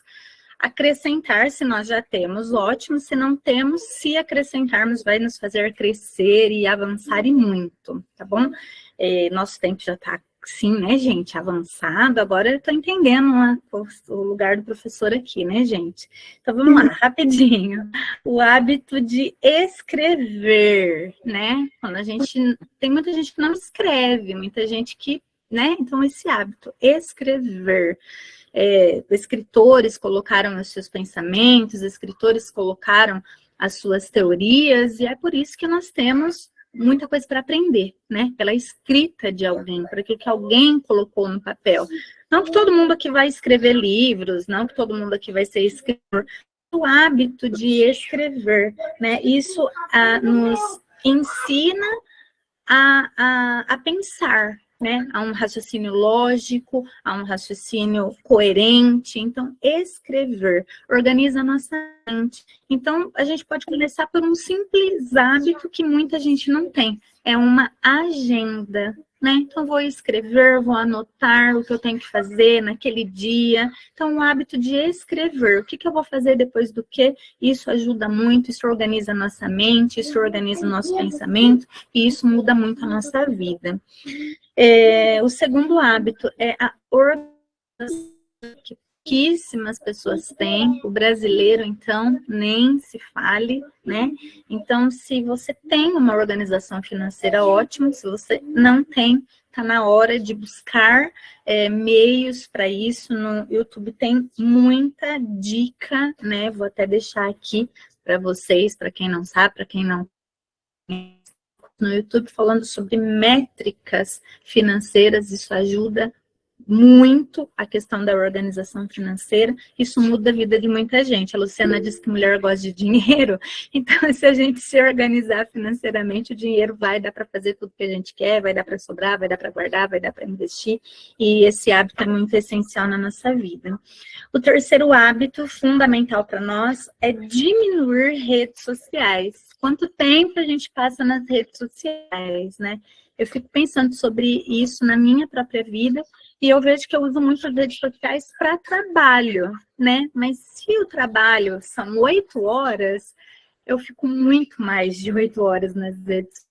acrescentar, se nós já temos, ótimo. Se não temos, se acrescentarmos, vai nos fazer crescer e avançar e muito, tá bom? Nosso tempo já está, sim, né, gente, avançado. Agora eu estou entendendo o lugar do professor aqui, né, gente? Então, vamos lá, rapidinho. O hábito de escrever, né? Quando tem muita gente que não escreve, muita gente que, né? Então, esse hábito, escrever. Escritores colocaram os seus pensamentos, escritores colocaram as suas teorias, e é por isso que nós temos muita coisa para aprender, né? Pela escrita de alguém, por aquilo que alguém colocou no papel. Não que todo mundo aqui vai escrever livros, não que todo mundo aqui vai ser escritor. O hábito de escrever, né? Isso nos ensina a pensar, né? A um raciocínio lógico, a um raciocínio coerente. Então, escrever organiza a nossa mente. Então, a gente pode começar por um simples hábito que muita gente não tem. É uma agenda, né? Então, vou escrever, vou anotar o que eu tenho que fazer naquele dia. Então, o hábito de escrever. O que eu vou fazer depois do quê? Isso ajuda muito, isso organiza a nossa mente, isso organiza o nosso pensamento, e isso muda muito a nossa vida. O segundo hábito é a organização. O pouquíssimas pessoas têm, o brasileiro, então, nem se fale, né? Então, se você tem uma organização financeira, ótimo, se você não tem, está na hora de buscar meios para isso. No YouTube tem muita dica, né? Vou até deixar aqui para vocês, para quem não sabe, para quem não no YouTube, falando sobre métricas financeiras. Isso ajuda muito a questão da organização financeira, isso muda a vida de muita gente. A Luciana disse que mulher gosta de dinheiro, então se a gente se organizar financeiramente, o dinheiro vai dar para fazer tudo que a gente quer, vai dar para sobrar, vai dar para guardar, vai dar para investir, e esse hábito é muito essencial na nossa vida. O terceiro hábito fundamental para nós é diminuir redes sociais. Quanto tempo a gente passa nas redes sociais, né? Eu fico pensando sobre isso na minha própria vida, e eu vejo que eu uso muito as redes sociais para trabalho, né? Mas se o trabalho são 8 horas, eu fico muito mais de 8 horas nas redes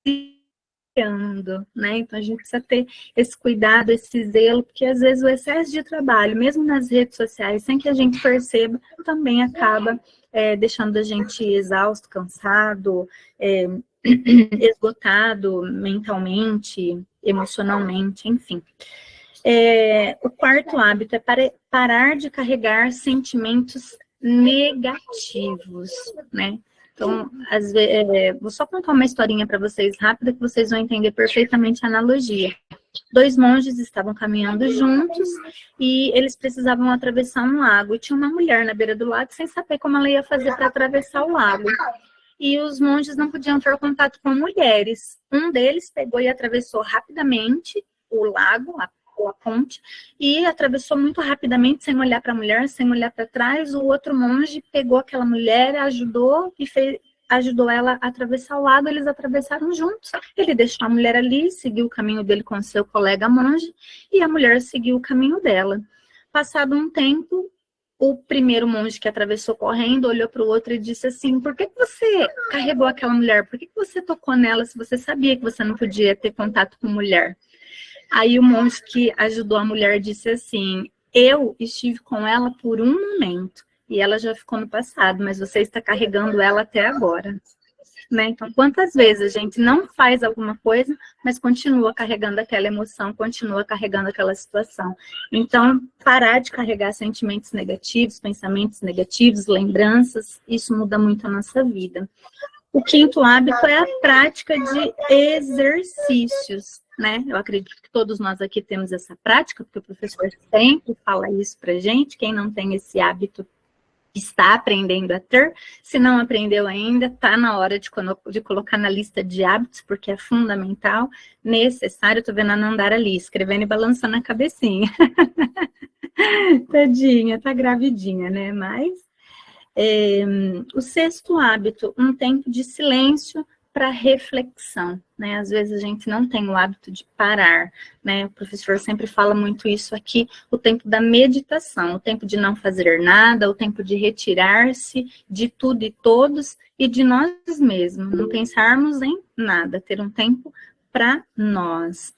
sociais, né? Então a gente precisa ter esse cuidado, esse zelo, porque às vezes o excesso de trabalho, mesmo nas redes sociais, sem que a gente perceba, também acaba deixando a gente exausto, cansado, esgotado mentalmente, emocionalmente, enfim. O quarto hábito é parar de carregar sentimentos negativos, né? Então, às vezes, vou só contar uma historinha para vocês rápida, que vocês vão entender perfeitamente a analogia. 2 monges estavam caminhando juntos e eles precisavam atravessar um lago. E tinha uma mulher na beira do lago sem saber como ela ia fazer para atravessar o lago. E os monges não podiam ter contato com mulheres. Um deles pegou e atravessou rapidamente o lago, a ponte, e atravessou muito rapidamente, sem olhar para a mulher, sem olhar para trás. O outro monge pegou aquela mulher, ajudou ela a atravessar o lago. Eles atravessaram juntos. Ele deixou a mulher ali, seguiu o caminho dele com seu colega monge, e a mulher seguiu o caminho dela. Passado um tempo, o primeiro monge que atravessou correndo olhou para o outro e disse assim: por que você carregou aquela mulher? Por que você tocou nela se você sabia que você não podia ter contato com mulher? Aí o monge que ajudou a mulher disse assim: eu estive com ela por um momento e ela já ficou no passado, mas você está carregando ela até agora. Né? Então, quantas vezes a gente não faz alguma coisa, mas continua carregando aquela emoção, continua carregando aquela situação. Então, parar de carregar sentimentos negativos, pensamentos negativos, lembranças, isso muda muito a nossa vida. O quinto hábito é a prática de exercícios, né? Eu acredito que todos nós aqui temos essa prática, porque o professor sempre fala isso pra gente. Quem não tem esse hábito está aprendendo a ter. Se não aprendeu ainda, está na hora de colocar na lista de hábitos, porque é fundamental, necessário. Estou vendo a Nandara ali, escrevendo e balançando a cabecinha. Tadinha, tá gravidinha, né? Mas o sexto hábito, um tempo de silêncio para reflexão, né? Às vezes a gente não tem o hábito de parar, né? O professor sempre fala muito isso aqui, o tempo da meditação, o tempo de não fazer nada, o tempo de retirar-se de tudo e todos e de nós mesmos, não pensarmos em nada, ter um tempo para nós.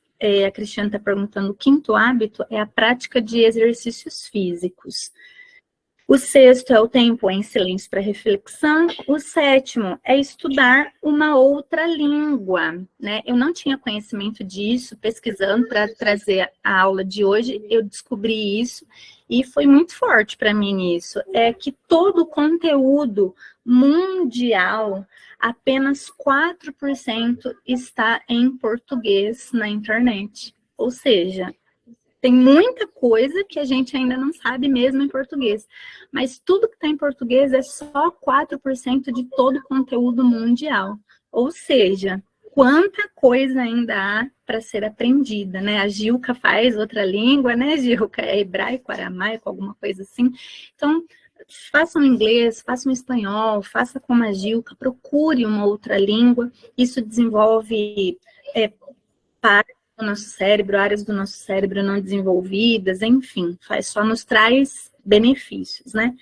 A Cristiane está perguntando, o quinto hábito é a prática de exercícios físicos. O sexto é o tempo em silêncio para reflexão. O sétimo é estudar uma outra língua, né? Eu não tinha conhecimento disso, pesquisando para trazer a aula de hoje, eu descobri isso e foi muito forte para mim isso. É que todo o conteúdo mundial, apenas 4% está em português na internet. Ou seja, tem muita coisa que a gente ainda não sabe mesmo em português. Mas tudo que está em português é só 4% de todo o conteúdo mundial. Ou seja, quanta coisa ainda há para ser aprendida, né? A Gilca faz outra língua, né, Gilca? É hebraico, aramaico, alguma coisa assim. Então, faça um inglês, faça um espanhol, faça como a Gilca, procure uma outra língua. Isso desenvolve parte do nosso cérebro, áreas do nosso cérebro não desenvolvidas, enfim, só nos traz benefícios, né?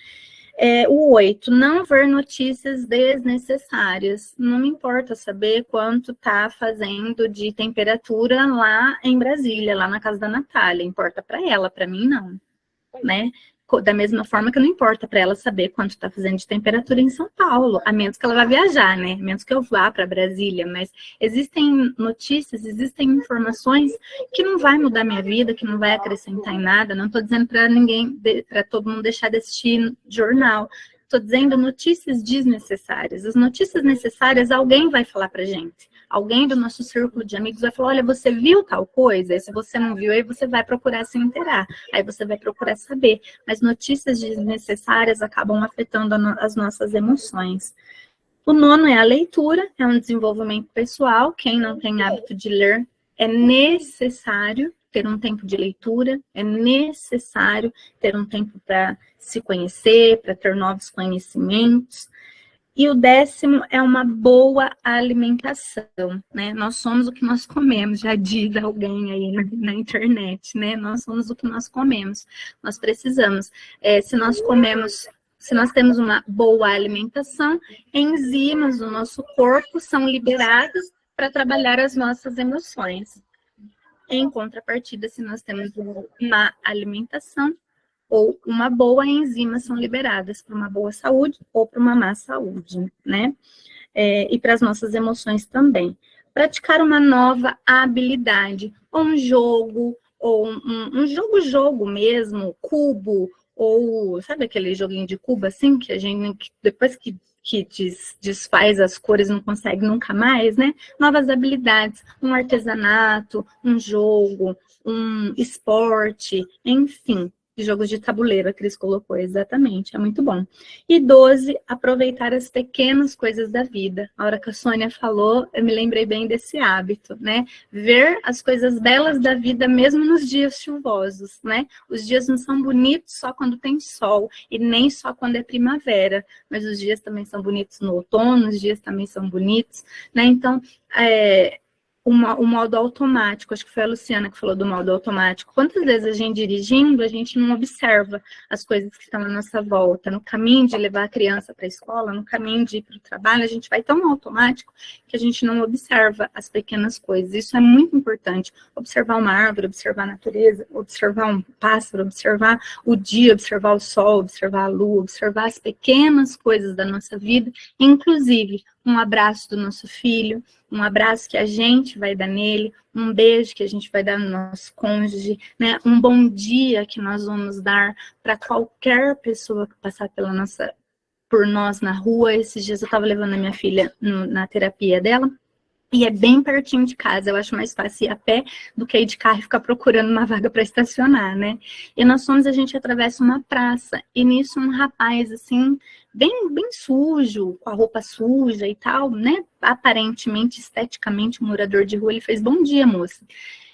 O 8, não ver notícias desnecessárias. Não me importa saber quanto está fazendo de temperatura lá em Brasília, lá na casa da Natália. Importa para ela, para mim não. né? Da mesma forma que não importa para ela saber quanto está fazendo de temperatura em São Paulo, a menos que ela vá viajar, né? A menos que eu vá para Brasília, mas existem notícias, existem informações que não vai mudar minha vida, que não vai acrescentar em nada. Não estou dizendo para ninguém, para todo mundo deixar de assistir jornal. Estou dizendo notícias desnecessárias. As notícias necessárias alguém vai falar para gente. Alguém do nosso círculo de amigos vai falar, olha, você viu tal coisa? E se você não viu, aí você vai procurar se inteirar. Aí você vai procurar saber. Mas notícias desnecessárias acabam afetando as nossas emoções. O 9º é a leitura, é um desenvolvimento pessoal. Quem não tem hábito de ler, é necessário ter um tempo de leitura, é necessário ter um tempo para se conhecer, para ter novos conhecimentos. E o 10º é uma boa alimentação, né? Nós somos o que nós comemos, já diz alguém aí na internet, né? Nós somos o que nós comemos. Nós precisamos, se nós temos uma boa alimentação, enzimas do nosso corpo são liberadas para trabalhar as nossas emoções. Em contrapartida, se nós temos uma má alimentação, ou uma boa enzima são liberadas para uma boa saúde ou para uma má saúde, né? E para as nossas emoções também. Praticar uma nova habilidade, ou um jogo, ou um jogo mesmo, cubo, ou sabe aquele joguinho de cubo assim, que a gente, depois que desfaz as cores, não consegue nunca mais, né? Novas habilidades, um artesanato, um jogo, um esporte, enfim. De jogos de tabuleiro, a Cris colocou, exatamente, é muito bom. E 12, aproveitar as pequenas coisas da vida. A hora que a Sônia falou, eu me lembrei bem desse hábito, né? Ver as coisas belas da vida mesmo nos dias chuvosos, né? Os dias não são bonitos só quando tem sol, e nem só quando é primavera, mas os dias também são bonitos no outono, os dias também são bonitos, né? Então, o modo automático, acho que foi a Luciana que falou do modo automático. Quantas vezes a gente dirigindo, a gente não observa as coisas que estão à nossa volta, no caminho de levar a criança para a escola, no caminho de ir para o trabalho, a gente vai tão automático que a gente não observa as pequenas coisas. Isso é muito importante. Observar uma árvore, observar a natureza, observar um pássaro, observar o dia, observar o sol, observar a lua, observar as pequenas coisas da nossa vida, inclusive um abraço do nosso filho, um abraço que a gente vai dar nele, um beijo que a gente vai dar no nosso cônjuge, né? Um bom dia que nós vamos dar para qualquer pessoa que passar por nós na rua. Esses dias eu estava levando a minha filha na terapia dela, e é bem pertinho de casa, eu acho mais fácil ir a pé do que ir de carro e ficar procurando uma vaga para estacionar, né? E a gente atravessa uma praça, e nisso um rapaz, assim, bem sujo, com a roupa suja e tal, né? Aparentemente, esteticamente, um morador de rua, ele fez, bom dia, moça.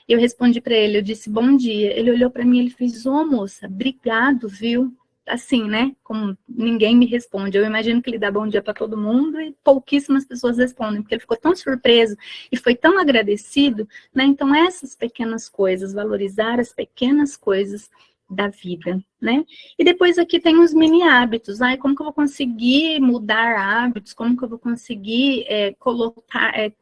Eu respondi para ele, eu disse, bom dia. Ele olhou para mim, ele fez, ô, moça, obrigado, viu? Assim, né? Como ninguém me responde. Eu imagino que ele dá bom dia para todo mundo e pouquíssimas pessoas respondem, porque ele ficou tão surpreso e foi tão agradecido, né? Então, essas pequenas coisas, valorizar as pequenas coisas da vida, né? E depois aqui tem os mini hábitos. Como que eu vou conseguir mudar hábitos? Como que eu vou conseguir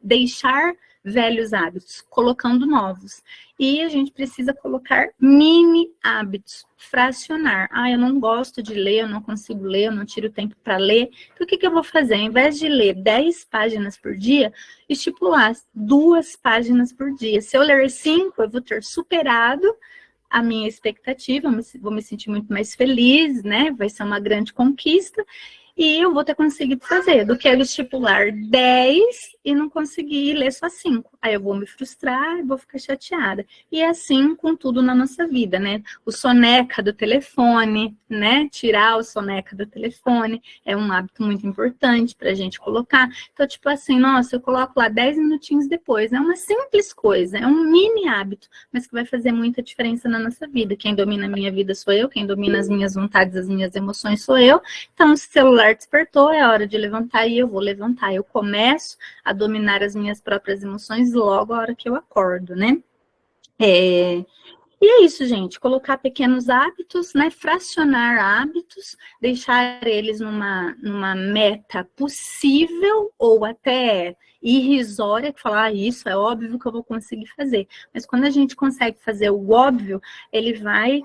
deixar velhos hábitos, colocando novos? E a gente precisa colocar mini hábitos, fracionar. Eu não gosto de ler, eu não consigo ler, eu não tiro tempo para ler. Então, o que eu vou fazer? Ao invés de ler 10 páginas por dia, estipular 2 páginas por dia. Se eu ler 5, eu vou ter superado a minha expectativa, vou me sentir muito mais feliz, né? Vai ser uma grande conquista. E eu vou ter conseguido fazer, do que eu estipular 10 e não conseguir ler só 5. Aí eu vou me frustrar e vou ficar chateada. E é assim com tudo na nossa vida, né? O soneca do telefone, né? Tirar o soneca do telefone é um hábito muito importante pra gente colocar. Então, tipo assim, nossa, eu coloco lá 10 minutinhos depois. É uma simples coisa, é um mini hábito, mas que vai fazer muita diferença na nossa vida. Quem domina a minha vida sou eu, quem domina as minhas vontades, as minhas emoções sou eu. Então, se o celular despertou, é hora de levantar e eu vou levantar. Eu começo a dominar as minhas próprias emoções logo a hora que eu acordo, né? E é isso, gente. Colocar pequenos hábitos, né? Fracionar hábitos, deixar eles numa meta possível ou até irrisória, que falar, isso é óbvio que eu vou conseguir fazer. Mas quando a gente consegue fazer o óbvio, ele vai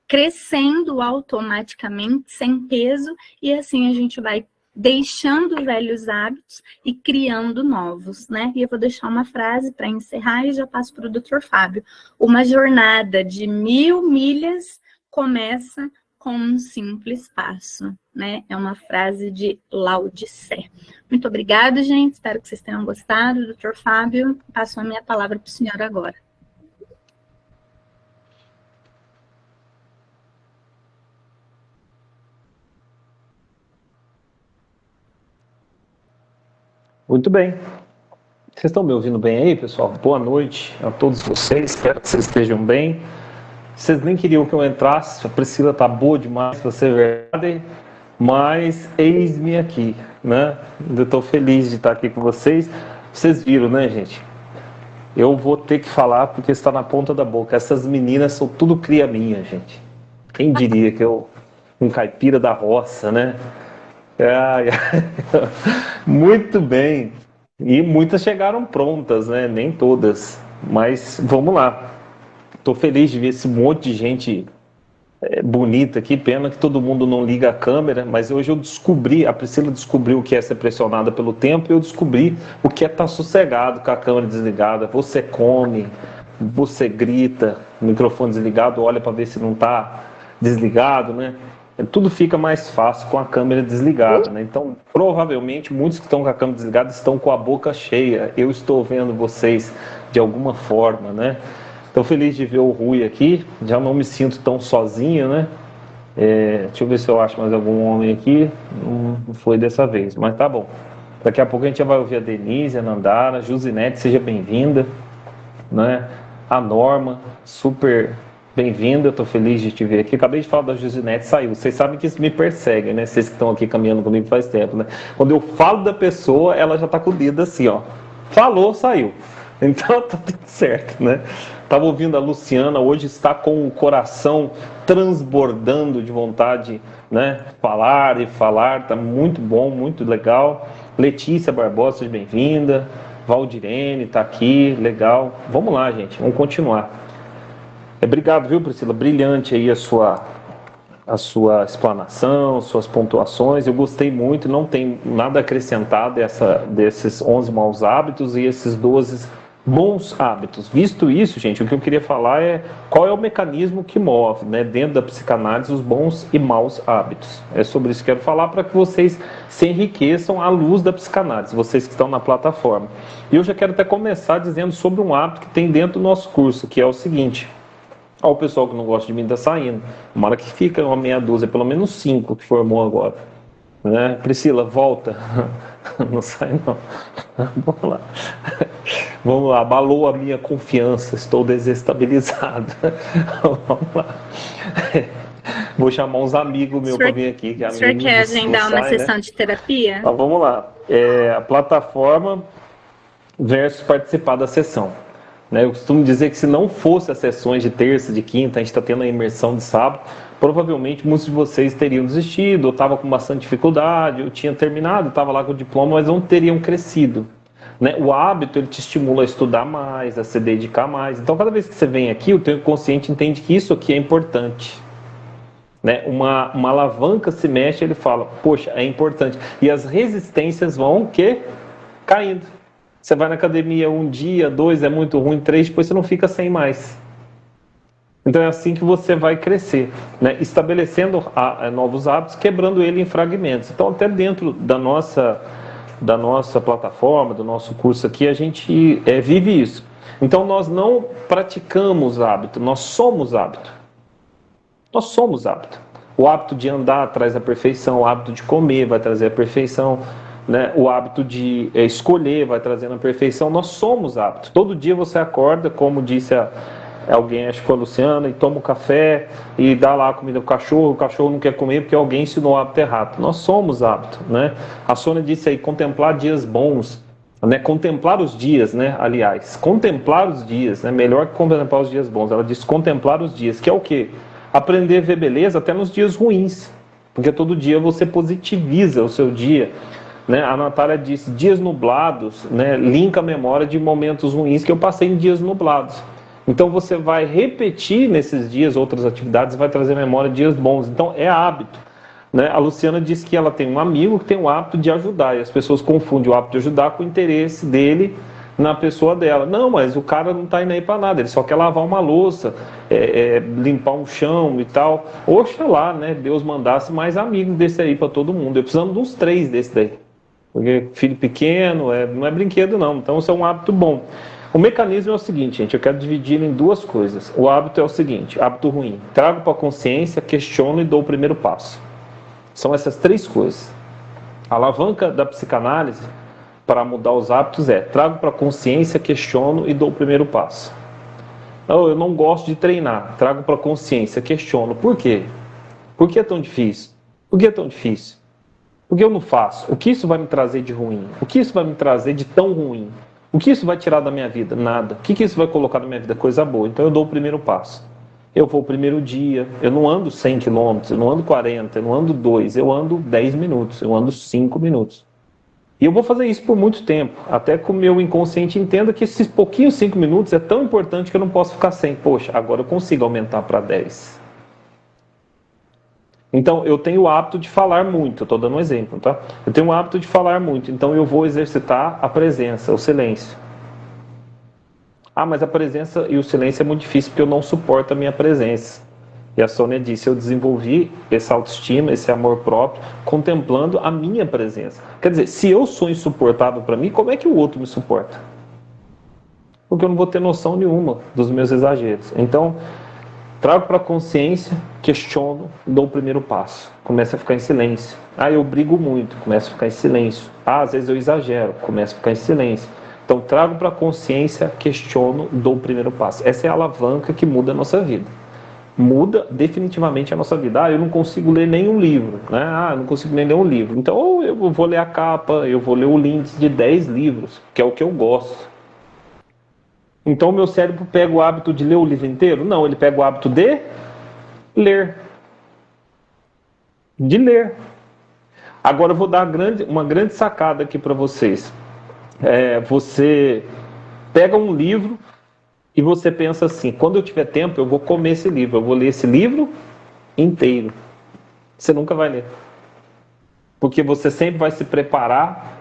crescendo automaticamente, sem peso, e assim a gente vai deixando velhos hábitos e criando novos, né? E eu vou deixar uma frase para encerrar e já passo para o Dr. Fábio. Uma jornada de 1000 milhas começa com um simples passo, né? É uma frase de Lao Tse. Muito obrigada, gente. Espero que vocês tenham gostado. Dr. Fábio, passo a minha palavra para o senhor agora. Muito bem. Vocês estão me ouvindo bem aí, pessoal? Boa noite a todos vocês. Espero que vocês estejam bem. Vocês nem queriam que eu entrasse. A Priscila está boa demais para ser verdade. Mas eis-me aqui, né? Eu estou feliz de estar aqui com vocês. Vocês viram, né, gente? Eu vou ter que falar porque está na ponta da boca. Essas meninas são tudo cria minha, gente. Quem diria que eu, um caipira da roça, né? Muito bem. E muitas chegaram prontas, né? Nem todas. Mas vamos lá. Estou feliz de ver esse monte de gente bonita aqui. Pena que todo mundo não liga a câmera. Mas hoje eu descobri, a Priscila descobriu o que é ser pressionada pelo tempo. E eu descobri o que é estar sossegado com a câmera desligada. Você come, você grita, o microfone desligado, olha para ver se não está desligado, né? Tudo fica mais fácil com a câmera desligada, né? Então, provavelmente, muitos que estão com a câmera desligada estão com a boca cheia. Eu estou vendo vocês de alguma forma, né? Estou feliz de ver o Rui aqui. Já não me sinto tão sozinho, né? Deixa eu ver se eu acho mais algum homem aqui. Não foi dessa vez, mas tá bom. Daqui a pouco a gente já vai ouvir a Denise, a Nandara, a Jusinete, seja bem-vinda, né? A Norma, super bem-vinda, estou feliz de te ver aqui. Acabei de falar da Jusinete, saiu. Vocês sabem que isso me persegue, né? Vocês que estão aqui caminhando comigo faz tempo, né? Quando eu falo da pessoa, ela já está com o dedo assim, ó. Falou, saiu. Então tá tudo certo, né? Estava ouvindo a Luciana, hoje está com o coração transbordando de vontade, né? Falar e falar, tá muito bom, muito legal. Letícia Barbosa, seja bem-vinda. Valdirene está aqui, legal. Vamos lá, gente, vamos continuar. Obrigado, viu, Priscila? Brilhante aí a sua explanação, suas pontuações. Eu gostei muito, não tem nada a acrescentar desses 11 maus hábitos e esses 12 bons hábitos. Visto isso, gente, o que eu queria falar é qual é o mecanismo que move, né, dentro da psicanálise, os bons e maus hábitos. É sobre isso que eu quero falar para que vocês se enriqueçam à luz da psicanálise, vocês que estão na plataforma. E eu já quero até começar dizendo sobre um hábito que tem dentro do nosso curso, que é o seguinte. O pessoal que não gosta de mim está saindo. Uma hora que fica uma meia dúzia, pelo menos 5 que formou agora. Né? Priscila, volta. Não sai não. Vamos lá. Vamos lá, abalou a minha confiança, estou desestabilizado. Vamos lá. Vou chamar uns amigos meus para vir aqui. O senhor quer agendar uma sessão de terapia? Então, vamos lá. A plataforma versus participar da sessão. Eu costumo dizer que se não fosse as sessões de terça, de quinta, a gente está tendo a imersão de sábado, provavelmente muitos de vocês teriam desistido, ou estavam com bastante dificuldade, ou tinham terminado, estava lá com o diploma, mas não teriam crescido. O hábito, ele te estimula a estudar mais, a se dedicar mais. Então, cada vez que você vem aqui, o teu inconsciente entende que isso aqui é importante. Uma alavanca se mexe, ele fala, poxa, é importante. E as resistências vão caindo. Você vai na academia 1 dia, 2 é muito ruim, 3, depois você não fica sem mais. Então é assim que você vai crescer, estabelecendo novos hábitos, quebrando ele em fragmentos. Então até dentro da nossa plataforma, do nosso curso aqui, a gente vive isso. Então nós não praticamos hábito, nós somos hábito. Nós somos hábito. O hábito de andar traz a perfeição, o hábito de comer vai trazer a perfeição. O hábito de escolher vai trazendo a perfeição. Nós somos hábitos. Todo dia você acorda, como disse alguém, acho que foi a Luciana, e toma um café e dá lá a comida pro cachorro. O cachorro não quer comer porque alguém ensinou o hábito errado. Nós somos hábito, A Sônia disse aí, contemplar dias bons, contemplar os dias, aliás, contemplar os dias, melhor que contemplar os dias bons. Ela disse contemplar os dias, que é o quê? Aprender a ver beleza até nos dias ruins, porque todo dia você positiviza o seu dia. A Natália disse, dias nublados, linka a memória de momentos ruins que eu passei em dias nublados. Então você vai repetir nesses dias outras atividades e vai trazer à memória dias bons. Então é hábito, né? A Luciana disse que ela tem um amigo que tem o hábito de ajudar, e as pessoas confundem o hábito de ajudar com o interesse dele na pessoa dela. Não, mas o cara não está indo aí para nada, ele só quer lavar uma louça, limpar um chão e tal. Oxalá, né? Deus mandasse mais amigos desse aí para todo mundo. Eu precisamos de uns 3 desse daí. Porque filho pequeno, não é brinquedo não, então isso é um hábito bom. O mecanismo é o seguinte, gente, eu quero dividir em 2 coisas. O hábito é o seguinte, hábito ruim: trago para a consciência, questiono e dou o primeiro passo. São essas 3 coisas. A alavanca da psicanálise para mudar os hábitos trago para a consciência, questiono e dou o primeiro passo. Não, eu não gosto de treinar, trago para a consciência, questiono. Por quê? Por que é tão difícil? Por que é tão difícil? Por que eu não faço? O que isso vai me trazer de ruim? O que isso vai me trazer de tão ruim? O que isso vai tirar da minha vida? Nada. O que isso vai colocar na minha vida? Coisa boa. Então eu dou o primeiro passo. Eu vou o primeiro dia, eu não ando 100 km, eu não ando 40, eu não ando 2, eu ando 10 minutos, eu ando 5 minutos. E eu vou fazer isso por muito tempo, até que o meu inconsciente entenda que esses pouquinhos 5 minutos é tão importante que eu não posso ficar sem. Poxa, agora eu consigo aumentar para 10. Então, eu tenho o hábito de falar muito, eu estou dando um exemplo, tá? Eu tenho o hábito de falar muito, então eu vou exercitar a presença, o silêncio. Ah, mas a presença e o silêncio é muito difícil porque eu não suporto a minha presença. E a Sônia disse, eu desenvolvi essa autoestima, esse amor próprio, contemplando a minha presença. Quer dizer, se eu sou insuportável para mim, como é que o outro me suporta? Porque eu não vou ter noção nenhuma dos meus exageros. Então, trago para a consciência, questiono, dou o primeiro passo. Começo a ficar em silêncio. Ah, eu brigo muito, começo a ficar em silêncio. Ah, às vezes eu exagero, começo a ficar em silêncio. Então, trago para a consciência, questiono, dou o primeiro passo. Essa é a alavanca que muda a nossa vida. Muda definitivamente a nossa vida. Ah, eu não consigo ler nenhum livro, né? Ah, eu não consigo ler nenhum livro. Então, ou eu vou ler a capa, eu vou ler o link de 10 livros, que é o que eu gosto. Então, o meu cérebro pega o hábito de ler o livro inteiro? Não, ele pega o hábito de ler. De ler. Agora, eu vou dar uma grande sacada aqui para vocês. Você pega um livro e você pensa assim, quando eu tiver tempo eu vou comer esse livro, eu vou ler esse livro inteiro. Você nunca vai ler. Porque você sempre vai se preparar,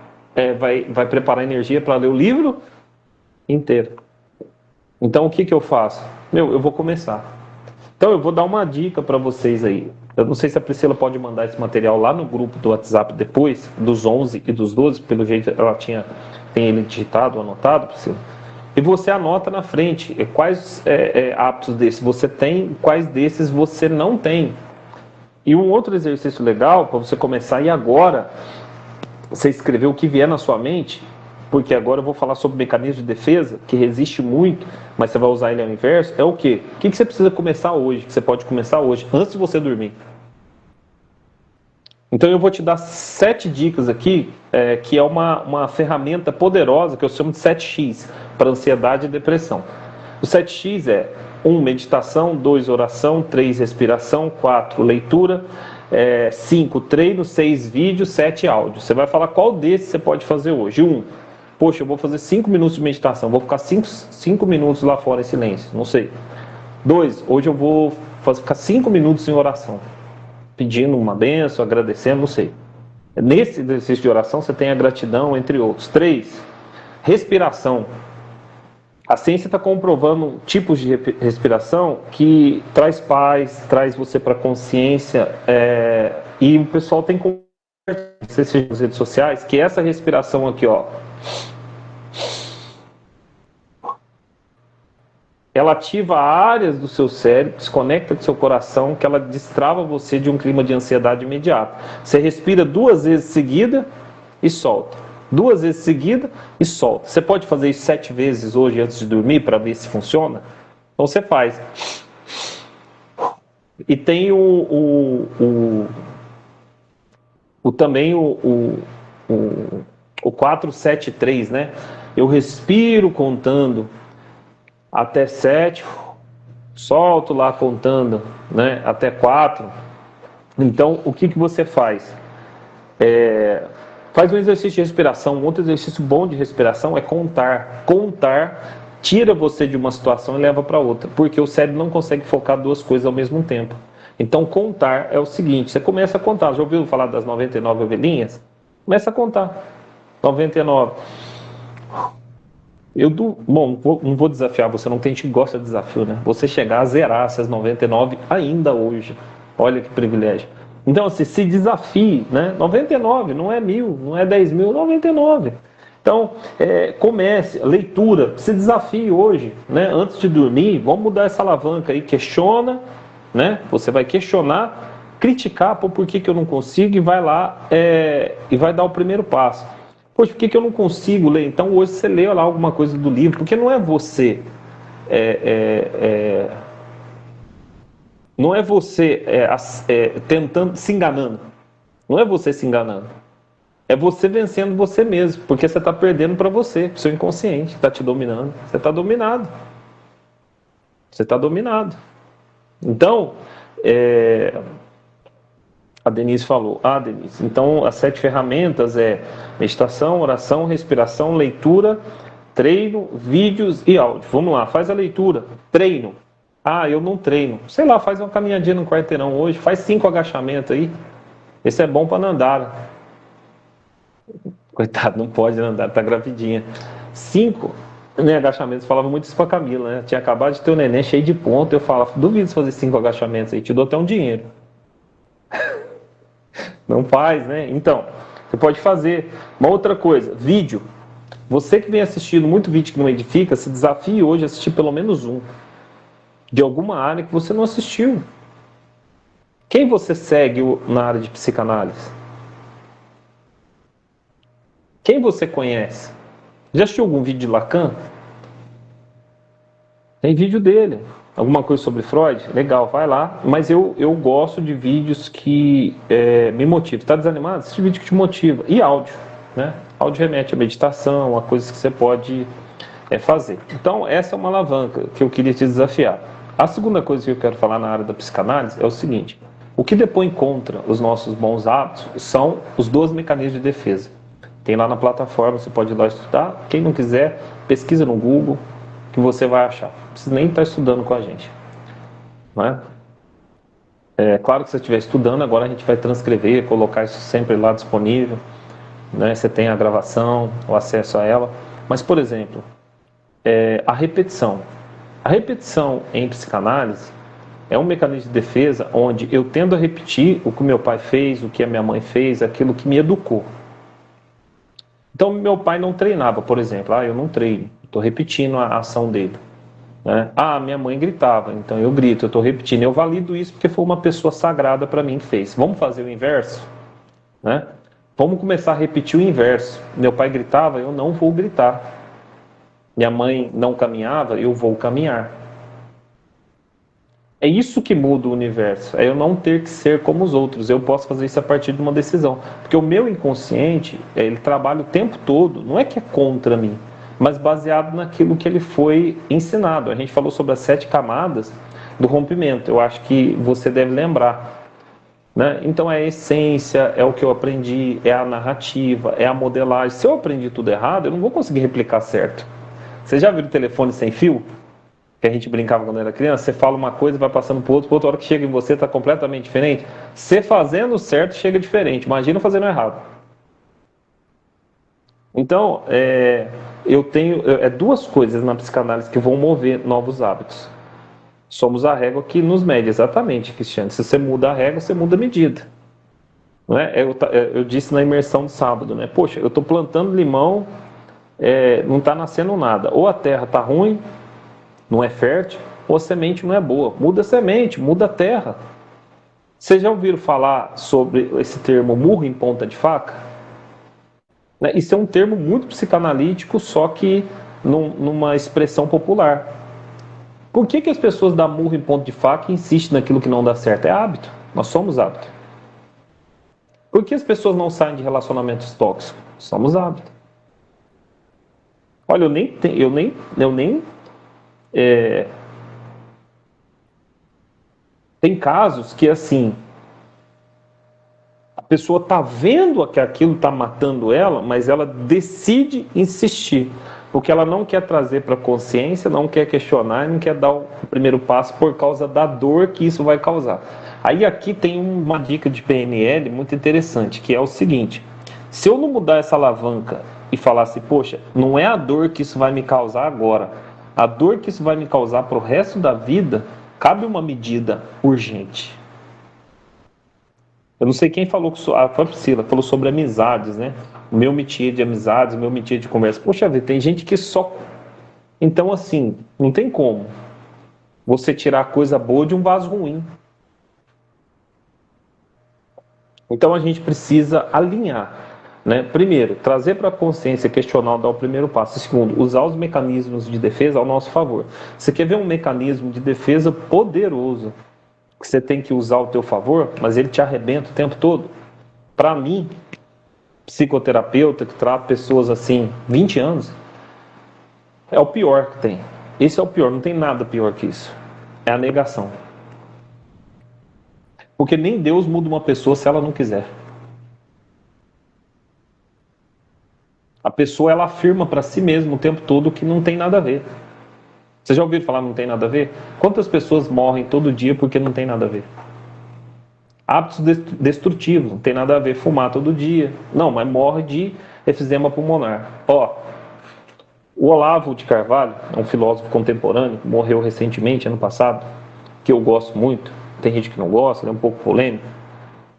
vai preparar energia para ler o livro inteiro. Então o que eu faço? Eu vou começar. Então eu vou dar uma dica para vocês aí. Eu não sei se a Priscila pode mandar esse material lá no grupo do WhatsApp depois, dos 11 e dos 12, pelo jeito ela tem ele digitado, anotado, Priscila. E você anota na frente quais hábitos desses você tem, quais desses você não tem. E um outro exercício legal para você começar, e agora você escrever o que vier na sua mente, porque agora eu vou falar sobre mecanismo de defesa, que resiste muito, mas você vai usar ele ao inverso, é o quê? O que você precisa começar hoje, que você pode começar hoje, antes de você dormir? Então eu vou te dar 7 dicas aqui, que é uma ferramenta poderosa, que eu chamo de 7X, para ansiedade e depressão. O 7X é 1, meditação, 2, oração, 3, respiração, 4, leitura, 5, treino, 6, vídeo, 7, áudio. Você vai falar qual desses você pode fazer hoje. 1, poxa, eu vou fazer 5 minutos de meditação, vou ficar 5 minutos lá fora em silêncio, não sei. 2, hoje eu vou ficar 5 minutos em oração, pedindo uma bênção, agradecendo, não sei. Nesse exercício de oração você tem a gratidão, entre outros. 3, respiração. A ciência está comprovando tipos de respiração que traz paz, traz você para a consciência, e o pessoal tem compartilhado nas redes sociais que essa respiração aqui, ó, ela ativa áreas do seu cérebro, se conecta com o seu coração, que ela destrava você de um clima de ansiedade imediato. Você respira 2 vezes seguida e solta. 2 vezes seguida e solta. Você pode fazer isso 7 vezes hoje antes de dormir para ver se funciona? Então você faz. E tem também o 4-7-3, né? Eu respiro contando até 7, solto lá contando, né, até 4. Então, o que você faz? Faz um exercício de respiração. Um outro exercício bom de respiração é contar tira você de uma situação e leva para outra, porque o cérebro não consegue focar duas coisas ao mesmo tempo. Então, contar é o seguinte, você começa a contar, já ouviu falar das 99 ovelhinhas? Começa a contar, 99. Não vou desafiar você, não tem gente que gosta de desafio, né? Você chegar a zerar essas 99 ainda hoje, olha que privilégio. Então, assim, se desafie, né? 99, não é 1000, não é 10 mil, 99. Então, comece, leitura, se desafie hoje, né? Antes de dormir, vamos mudar essa alavanca aí, questiona, né? Você vai questionar, criticar, por que eu não consigo, e vai lá e vai dar o primeiro passo. Poxa, por que eu não consigo ler? Então hoje você lê lá alguma coisa do livro, porque não é você não é você tentando, se enganando. Não é você se enganando. É você vencendo você mesmo, porque você está perdendo para você, pro seu inconsciente, está te dominando. Você está dominado. Você está dominado. Então, a Denise falou, Denise, então as 7 ferramentas meditação, oração, respiração, leitura, treino, vídeos e áudio. Vamos lá, faz a leitura, treino. Eu não treino. Sei lá, faz uma caminhadinha no quarteirão hoje, faz 5 agachamentos aí. Esse é bom para Nandara. Coitado, não pode Nandara, tá gravidinha. 5 agachamentos, falava muito isso pra Camila, né? Tinha acabado de ter um neném cheio de ponto, eu falava, duvido de fazer 5 agachamentos aí, te dou até um dinheiro. Não faz, né? Então, você pode fazer. Uma outra coisa, vídeo. Você que vem assistindo muito vídeo que não edifica, se desafie hoje a assistir pelo menos um. De alguma área que você não assistiu. Quem você segue na área de psicanálise? Quem você conhece? Já assistiu algum vídeo de Lacan? Tem vídeo dele. Alguma coisa sobre Freud? Legal, vai lá. Mas eu gosto de vídeos que me motivam. Está desanimado? Assiste vídeo que te motiva. E áudio, né? Áudio remete à meditação, a coisas que você pode fazer. Então, essa é uma alavanca que eu queria te desafiar. A segunda coisa que eu quero falar na área da psicanálise é o seguinte. O que depõe contra os nossos bons hábitos são os 12 mecanismos de defesa. Tem lá na plataforma, você pode ir lá estudar. Quem não quiser, pesquisa no Google, que você vai achar. Não precisa nem estar estudando com a gente. Não é? Claro que se você estiver estudando, agora a gente vai transcrever, colocar isso sempre lá disponível. Né? Você tem a gravação, o acesso a ela. Mas, por exemplo, a repetição. A repetição em psicanálise é um mecanismo de defesa onde eu tendo a repetir o que meu pai fez, o que a minha mãe fez, aquilo que me educou. Então, meu pai não treinava, por exemplo. Eu não treino. Estou repetindo a ação dele. Né? Minha mãe gritava, então eu grito, eu estou repetindo. Eu valido isso porque foi uma pessoa sagrada para mim que fez. Vamos fazer o inverso? Né? Vamos começar a repetir o inverso. Meu pai gritava, eu não vou gritar. Minha mãe não caminhava, eu vou caminhar. É isso que muda o universo. É eu não ter que ser como os outros. Eu posso fazer isso a partir de uma decisão. Porque o meu inconsciente, ele trabalha o tempo todo, não é que é contra mim, mas baseado naquilo que ele foi ensinado. A gente falou sobre as 7 camadas do rompimento. Eu acho que você deve lembrar. Né? Então é a essência, é o que eu aprendi, é a narrativa, é a modelagem. Se eu aprendi tudo errado, eu não vou conseguir replicar certo. Você já viu o telefone sem fio? Que a gente brincava quando era criança? Você fala uma coisa, vai passando para outro, a hora que chega em você está completamente diferente. Você fazendo certo, chega diferente. Imagina fazendo errado. Então, eu tenho 2 coisas na psicanálise que vão mover novos hábitos. Somos a régua que nos mede, exatamente, Cristiano. Se você muda a régua, você muda a medida. Não é? Eu disse na imersão de sábado, né? Poxa, eu estou plantando limão, não está nascendo nada. Ou a terra está ruim, não é fértil, ou a semente não é boa. Muda a semente, muda a terra. Vocês já ouviram falar sobre esse termo murro em ponta de faca? Isso é um termo muito psicanalítico, só que numa expressão popular. Por que as pessoas dão murro em ponta de faca e insistem naquilo que não dá certo? É hábito. Nós somos hábito. Por que as pessoas não saem de relacionamentos tóxicos? Somos hábito. Olha, tem casos que, assim, a pessoa está vendo que aquilo está matando ela, mas ela decide insistir. Porque ela não quer trazer para a consciência, não quer questionar, não quer dar o primeiro passo por causa da dor que isso vai causar. Aí aqui tem uma dica de PNL muito interessante, que é o seguinte: se eu não mudar essa alavanca e falar assim, poxa, não é a dor que isso vai me causar agora, a dor que isso vai me causar para o resto da vida, cabe uma medida urgente. Eu não sei quem falou, a Priscila falou sobre amizades, né? O meu métier de amizades, o meu métier de conversa. Poxa vida, tem gente que só... Então, assim, não tem como você tirar coisa boa de um vaso ruim. Então, a gente precisa alinhar, né? Primeiro, trazer para a consciência, questionar, dar o primeiro passo. Segundo, usar os mecanismos de defesa ao nosso favor. Você quer ver um mecanismo de defesa poderoso, que você tem que usar ao teu favor, mas ele te arrebenta o tempo todo? Para mim, psicoterapeuta que trata pessoas assim 20 anos, é o pior que tem. Esse é o pior, não tem nada pior que isso. É a negação. Porque nem Deus muda uma pessoa se ela não quiser. A pessoa, ela afirma para si mesma o tempo todo que não tem nada a ver. Vocês já ouviram falar não tem nada a ver? Quantas pessoas morrem todo dia porque não tem nada a ver? Hábitos destrutivos, não tem nada a ver fumar todo dia. Não, mas morre de efizema pulmonar. Ó, o Olavo de Carvalho, é um filósofo contemporâneo, morreu recentemente, ano passado, que eu gosto muito. Tem gente que não gosta, ele é um pouco polêmico.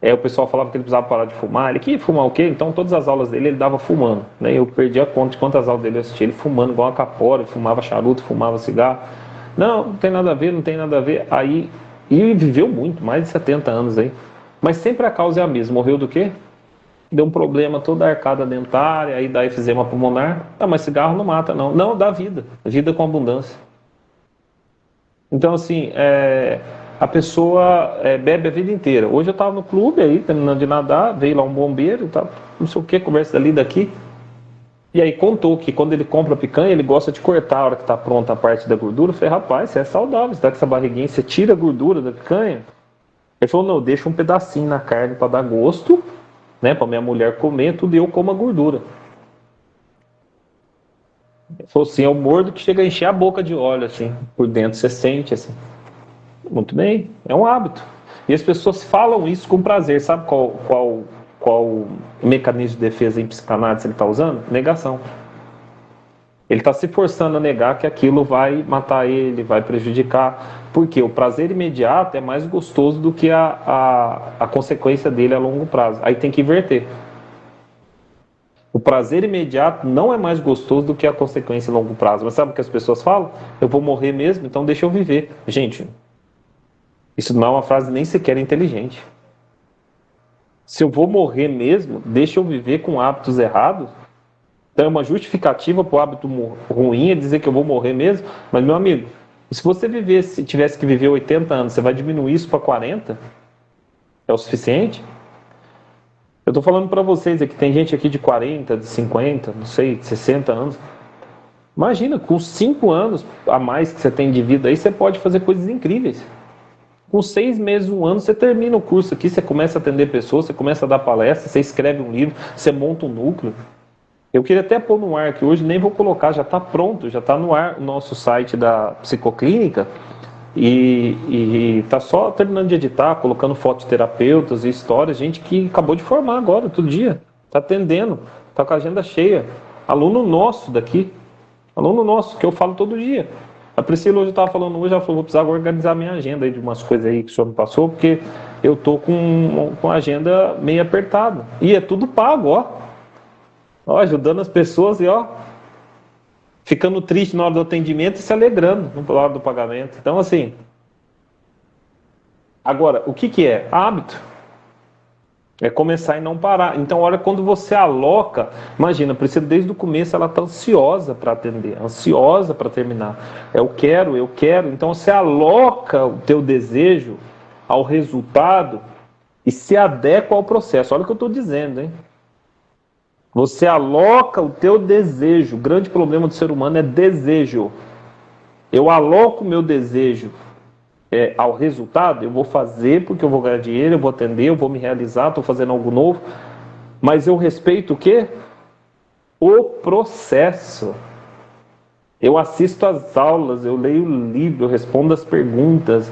O pessoal falava que ele precisava parar de fumar. Ele queria fumar o quê? Então todas as aulas dele ele dava fumando, né? Eu perdi a conta de quantas aulas dele eu assisti. Ele fumando igual uma capora, fumava charuto, fumava cigarro. Não tem nada a ver, não tem nada a ver. Aí, e viveu muito, mais de 70 anos aí. Mas sempre a causa é a mesma. Morreu do quê? Deu um problema toda a arcada dentária, aí dá efizema pulmonar. Ah, mas cigarro não mata, não. Não, dá vida. Vida com abundância. Então, assim, a pessoa bebe a vida inteira. Hoje eu estava no clube aí, terminando de nadar, veio lá um bombeiro, tá, não sei o que, conversa dali daqui. E aí contou que quando ele compra picanha, ele gosta de cortar a hora que está pronta a parte da gordura. Eu falei, rapaz, você é saudável, você está com essa barriguinha, você tira a gordura da picanha. Ele falou, não, deixa um pedacinho na carne para dar gosto, né, para minha mulher comer, tudo e eu como a gordura. Ele falou assim, eu mordo que chega a encher a boca de óleo, assim, por dentro você sente, assim. Muito bem, é um hábito. E as pessoas falam isso com prazer. Sabe qual mecanismo de defesa em psicanálise ele está usando? Negação. Ele está se forçando a negar que aquilo vai matar ele, vai prejudicar. Porque o prazer imediato é mais gostoso do que a consequência dele a longo prazo. Aí tem que inverter. O prazer imediato não é mais gostoso do que a consequência a longo prazo. Mas sabe o que as pessoas falam? Eu vou morrer mesmo, então deixa eu viver. Gente, isso não é uma frase nem sequer inteligente. Se eu vou morrer mesmo, deixa eu viver com hábitos errados. Então é uma justificativa para o hábito ruim é dizer que eu vou morrer mesmo. Mas, meu amigo, se você tivesse que viver 80 anos, você vai diminuir isso para 40? É o suficiente? Eu estou falando para vocês aqui, tem gente aqui de 40, de 50, não sei, de 60 anos. Imagina, com 5 anos a mais que você tem de vida aí, você pode fazer coisas incríveis. Com 6 meses, 1 ano, você termina o curso aqui, você começa a atender pessoas, você começa a dar palestra, você escreve um livro, você monta um núcleo. Eu queria até pôr no ar que hoje nem vou colocar, já está pronto, já está no ar o nosso site da Psicoclínica e está só terminando de editar, colocando fotos de terapeutas e histórias, gente que acabou de formar agora, todo dia, está atendendo, está com a agenda cheia. Aluno nosso daqui, aluno nosso, que eu falo todo dia. A Priscila hoje estava falando, ela falou, vou precisar organizar minha agenda aí de umas coisas aí que o senhor me passou, porque eu estou com a agenda meio apertada. E é tudo pago, ó, ajudando as pessoas e ficando triste na hora do atendimento e se alegrando na hora do pagamento. Então, assim, agora, o que é? Hábito. É começar e não parar. Então, olha, quando você aloca, imagina, a Priscila desde o começo ela está ansiosa para atender, ansiosa para terminar. Eu quero. Então, você aloca o teu desejo ao resultado e se adequa ao processo. Olha o que eu estou dizendo, hein? Você aloca o teu desejo. O grande problema do ser humano é desejo. Eu aloco o meu desejo ao resultado, eu vou fazer porque eu vou ganhar dinheiro, eu vou atender, eu vou me realizar, estou fazendo algo novo. Mas eu respeito o quê? O processo. eu assisto às aulas, eu leio o livro, eu respondo as perguntas.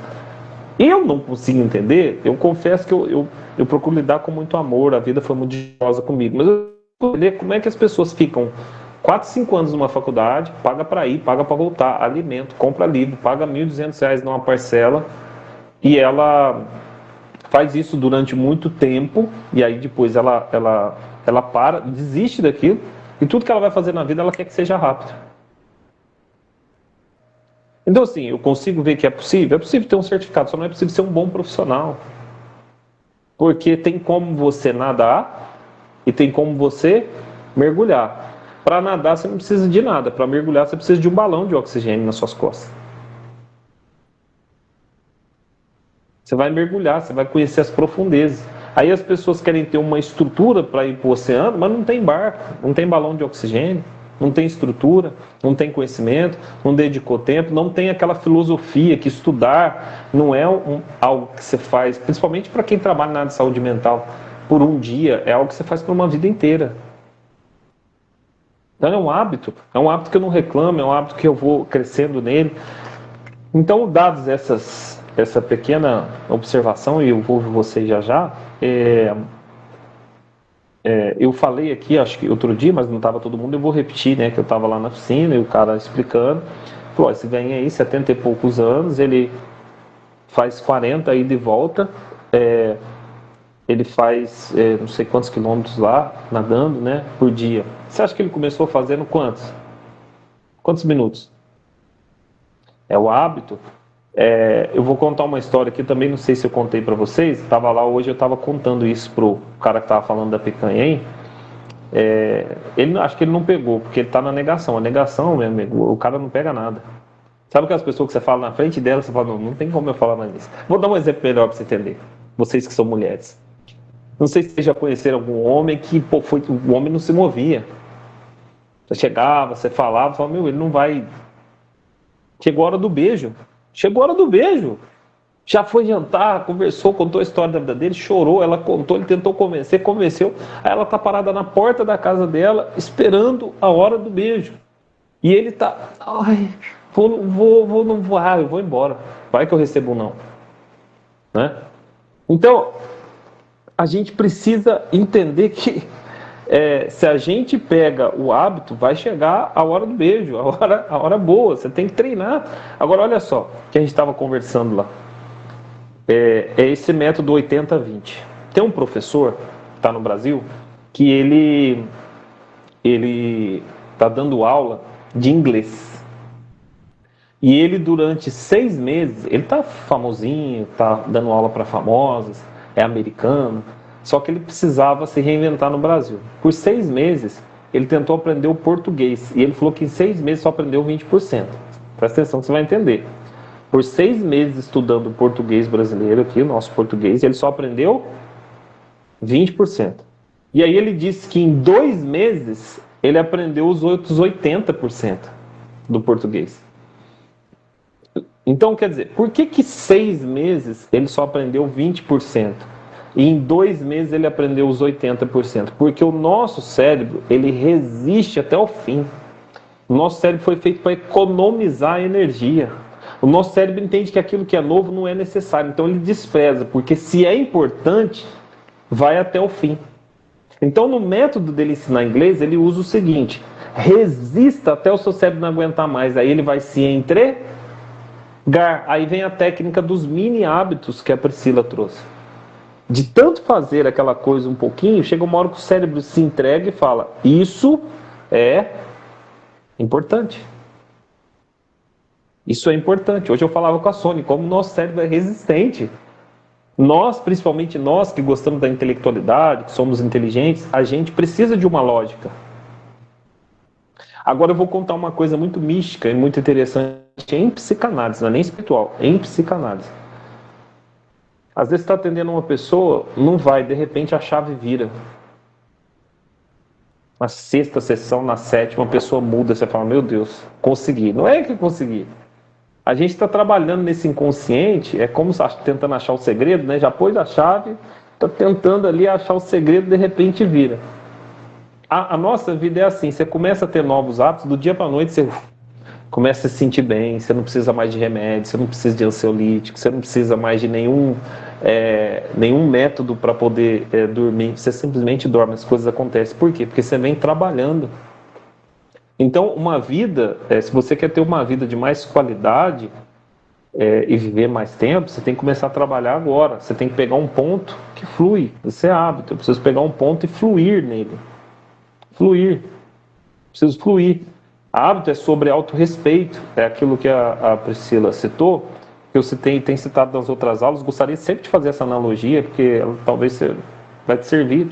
Eu não consigo entender, eu confesso que eu procuro lidar com muito amor, a vida foi muito generosa comigo, mas eu procuro entender como é que as pessoas ficam 4, 5 anos numa faculdade, paga para ir, paga para voltar, alimento, compra livro, paga R$1.200 numa parcela, e ela faz isso durante muito tempo, e aí depois ela para, desiste daquilo, e tudo que ela vai fazer na vida, ela quer que seja rápido. Então, assim, eu consigo ver que é possível ter um certificado, só não é possível ser um bom profissional. Porque tem como você nadar e tem como você mergulhar. Para nadar, você não precisa de nada. Para mergulhar, você precisa de um balão de oxigênio nas suas costas. Você vai mergulhar, você vai conhecer as profundezas. Aí as pessoas querem ter uma estrutura para ir para o oceano, mas não tem barco, não tem balão de oxigênio. Não tem estrutura, não tem conhecimento, não dedicou tempo, não tem aquela filosofia que estudar não é algo que você faz, principalmente para quem trabalha na área de saúde mental, por um dia, é algo que você faz por uma vida inteira. Então é um hábito que eu não reclamo, é um hábito que eu vou crescendo nele. Então, dados essa pequena observação, e eu vou ouvir vocês já, eu falei aqui, acho que outro dia, mas não estava todo mundo, eu vou repetir, né, que eu estava lá na oficina e o cara explicando, falou, esse velhinho aí, 70 e poucos anos, ele faz 40 aí de volta, ele faz não sei quantos quilômetros lá, nadando, né, por dia. Você acha que ele começou fazendo quantos? Quantos minutos? É o hábito. Eu vou contar uma história aqui, também não sei se eu contei para vocês, estava lá hoje, eu estava contando isso pro cara que estava falando da picanha aí, acho que ele não pegou, porque ele está na negação. A negação, meu amigo, o cara não pega nada. Sabe aquelas pessoas que você fala na frente dela, você fala, não tem como eu falar mais nisso. Vou dar um exemplo melhor para você entender, vocês que são mulheres. Não sei se vocês já conheceram algum homem que, o homem não se movia. Você chegava, você falava, meu, ele não vai... Chegou a hora do beijo. Já foi jantar, conversou, contou a história da vida dele, chorou, ela contou, ele tentou convenceu. Aí ela tá parada na porta da casa dela, esperando a hora do beijo. E ele tá, eu vou embora. Vai que eu recebo um não. Né? Então, a gente precisa entender que se a gente pega o hábito, vai chegar a hora do beijo, a hora boa, você tem que treinar. Agora, olha só, que a gente estava conversando lá. É esse método 80-20. Tem um professor que está no Brasil, que ele está dando aula de inglês. E ele, durante 6 meses, ele está famosinho, está dando aula para famosas, é americano, só que ele precisava se reinventar no Brasil. Por 6 meses, ele tentou aprender o português. E ele falou que em 6 meses só aprendeu 20%. Presta atenção que você vai entender. Por 6 meses estudando o português brasileiro aqui, o nosso português, ele só aprendeu 20%. E aí ele disse que em 2 meses, ele aprendeu os outros 80% do português. Então, quer dizer, por que 6 meses ele só aprendeu 20%? E em 2 meses ele aprendeu os 80%. Porque o nosso cérebro, ele resiste até o fim. O nosso cérebro foi feito para economizar energia. O nosso cérebro entende que aquilo que é novo não é necessário. Então ele despreza, porque se é importante, vai até o fim. Então no método dele ensinar inglês, ele usa o seguinte: resista até o seu cérebro não aguentar mais. Aí ele vai se entregar. Aí vem a técnica dos mini hábitos que a Priscila trouxe. De tanto fazer aquela coisa um pouquinho, chega uma hora que o cérebro se entrega e fala, isso é importante. Isso é importante. Hoje eu falava com a Sônia, como o nosso cérebro é resistente. Nós, principalmente nós que gostamos da intelectualidade, que somos inteligentes, a gente precisa de uma lógica. Agora eu vou contar uma coisa muito mística e muito interessante em psicanálise, não é nem espiritual, em psicanálise. Às vezes você está atendendo uma pessoa, não vai, de repente a chave vira. Na 6ª sessão, na 7ª, a pessoa muda, você fala, meu Deus, consegui. Não é que consegui. A gente está trabalhando nesse inconsciente, é como tentando achar o segredo, né? Já pôs a chave, está tentando ali achar o segredo, de repente vira. A nossa vida é assim, você começa a ter novos hábitos, do dia para a noite você começa a se sentir bem, você não precisa mais de remédio, você não precisa de ansiolítico, você não precisa mais de nenhum método para poder dormir, você simplesmente dorme, as coisas acontecem. Por quê? Porque você vem trabalhando. Então, uma vida, se você quer ter uma vida de mais qualidade e viver mais tempo, você tem que começar a trabalhar agora. Você tem que pegar um ponto que flui. Isso é hábito. Eu preciso pegar um ponto e fluir nele. Fluir. Preciso fluir. Hábito é sobre autorrespeito. É aquilo que a Priscila citou, que eu tem citado nas outras aulas. Gostaria sempre de fazer essa analogia, porque talvez vai te servir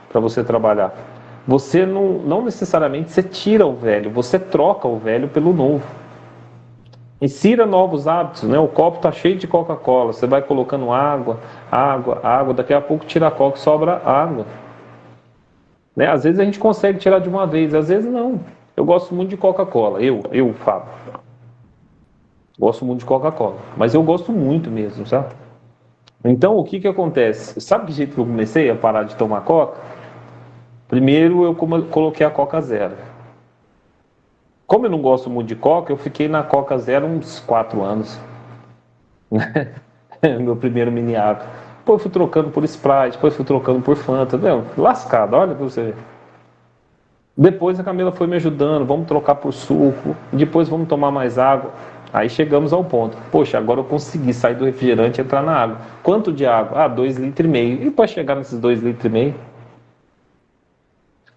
para você trabalhar. Você não necessariamente você tira o velho, você troca o velho pelo novo. Insira novos hábitos, né? O copo está cheio de Coca-Cola, você vai colocando água, daqui a pouco tira a Coca e sobra água. Né? Às vezes a gente consegue tirar de uma vez, às vezes não. Eu gosto muito de Coca-Cola, eu Fábio. Gosto muito de Coca-Cola, mas eu gosto muito mesmo, sabe? Então o que acontece? Sabe que jeito que eu comecei a parar de tomar Coca? Primeiro eu coloquei a Coca Zero. Como eu não gosto muito de Coca, eu fiquei na Coca Zero uns 4 anos. Meu primeiro mini hábito. Depois fui trocando por Sprite, depois fui trocando por Fanta. Lascado, olha pra você ver. Depois a Camila foi me ajudando, vamos trocar por suco, depois vamos tomar mais água. Aí chegamos ao ponto. Poxa, agora eu consegui sair do refrigerante e entrar na água. Quanto de água? 2,5 litros. E para chegar nesses 2,5 litros?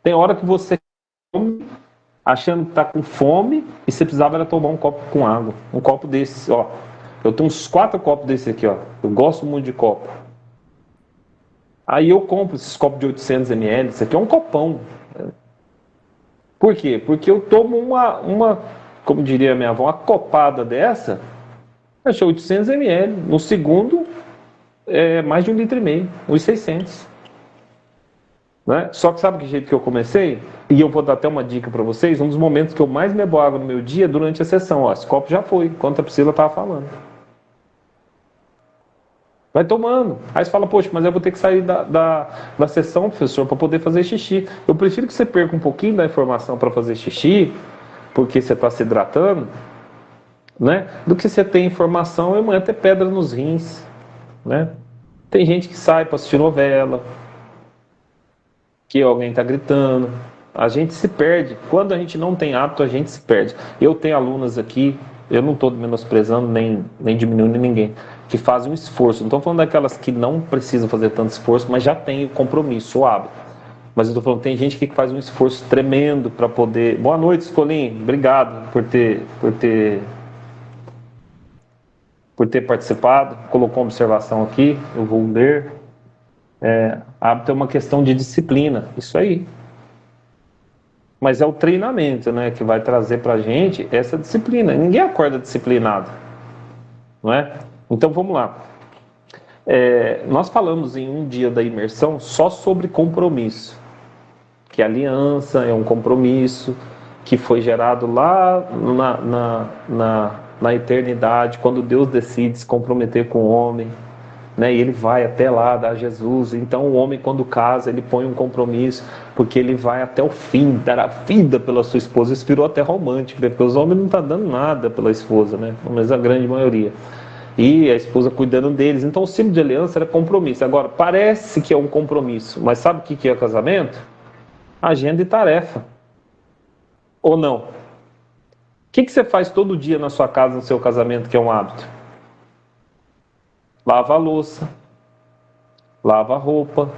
Tem hora que você come achando que está com fome e você precisava era tomar um copo com água. Um copo desse, ó. Eu tenho uns 4 copos desse aqui, ó. Eu gosto muito de copo. Aí eu compro esses copos de 800 ml. Isso aqui é um copão. Por quê? Porque eu tomo uma como diria minha avó, uma copada dessa, achei 800 ml. No segundo, mais de 1,5 litros, 1,600. Né? Só que sabe que jeito que eu comecei? E eu vou dar até uma dica para vocês. Um dos momentos que eu mais bebo água no meu dia é durante a sessão. Ó, esse copo já foi, enquanto a Priscila estava falando. Vai tomando. Aí você fala, poxa, mas eu vou ter que sair da sessão, professor, para poder fazer xixi. Eu prefiro que você perca um pouquinho da informação para fazer xixi, porque você está se hidratando, né? Do que você ter informação e amanhã ter pedra nos rins. Né? Tem gente que sai para assistir novela, que alguém está gritando. A gente se perde. Quando a gente não tem hábito, a gente se perde. Eu tenho alunas aqui, eu não estou menosprezando nem diminuindo ninguém, que fazem um esforço. Não estou falando daquelas que não precisam fazer tanto esforço, mas já tem o compromisso, o hábito. Mas eu estou falando, tem gente que faz um esforço tremendo para poder... Boa noite, Escolim. Obrigado por ter participado. Colocou uma observação aqui, eu vou ler. Hábito é uma questão de disciplina, isso aí. Mas é o treinamento, né, que vai trazer para a gente essa disciplina. Ninguém acorda disciplinado, não é? Então vamos lá. Nós falamos em um dia da imersão só sobre compromisso, que a aliança é um compromisso que foi gerado lá na eternidade, quando Deus decide se comprometer com o homem. Né, e ele vai até lá dar Jesus. Então o homem, quando casa, ele põe um compromisso, porque ele vai até o fim, dar a vida pela sua esposa. Isso virou até romântico, porque os homens não estão dando nada pela esposa, né? Mas a grande maioria. E a esposa cuidando deles. Então o símbolo de aliança era compromisso. Agora, parece que é um compromisso, mas sabe o que é casamento? Agenda e tarefa. Ou não? O que você faz todo dia na sua casa, no seu casamento, que é um hábito? Lava a louça, lava a roupa,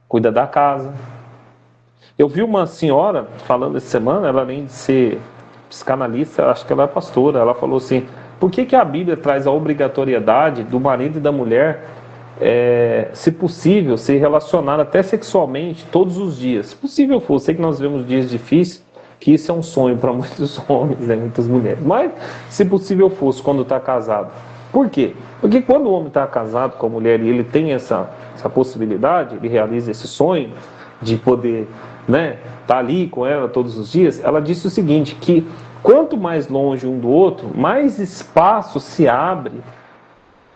cuida da casa. Eu vi uma senhora falando essa semana, ela além de ser psicanalista, acho que ela é pastora, ela falou assim, por que a Bíblia traz a obrigatoriedade do marido e da mulher, se possível, se relacionar até sexualmente todos os dias? Se possível for, sei que nós vivemos dias difíceis, que isso é um sonho para muitos homens, né, muitas mulheres. Mas, se possível fosse, quando está casado. Por quê? Porque quando o homem está casado com a mulher e ele tem essa possibilidade, ele realiza esse sonho de poder, né, estar ali com ela todos os dias, ela disse o seguinte, que quanto mais longe um do outro, mais espaço se abre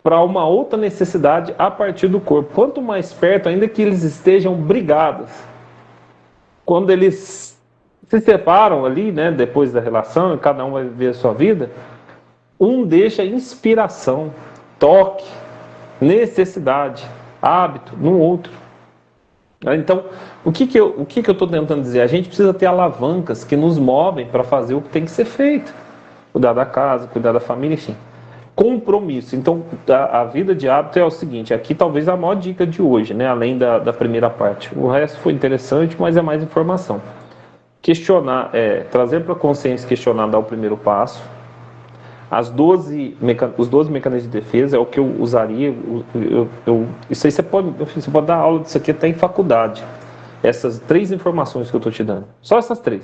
para uma outra necessidade a partir do corpo. Quanto mais perto, ainda que eles estejam brigados, quando eles se separam ali, né, depois da relação, e cada um vai viver a sua vida, um deixa inspiração, toque, necessidade, hábito no outro. Então, o que eu estou tentando dizer? A gente precisa ter alavancas que nos movem para fazer o que tem que ser feito. Cuidar da casa, cuidar da família, enfim. Compromisso. Então, a vida de hábito é o seguinte, aqui talvez a maior dica de hoje, né? Além da primeira parte. O resto foi interessante, mas é mais informação. Questionar, trazer para a consciência, questionar, dar o primeiro passo. Os 12 mecanismos de defesa é o que eu usaria. Isso aí você pode dar aula disso aqui até em faculdade. Essas 3 informações que eu estou te dando. Só essas 3.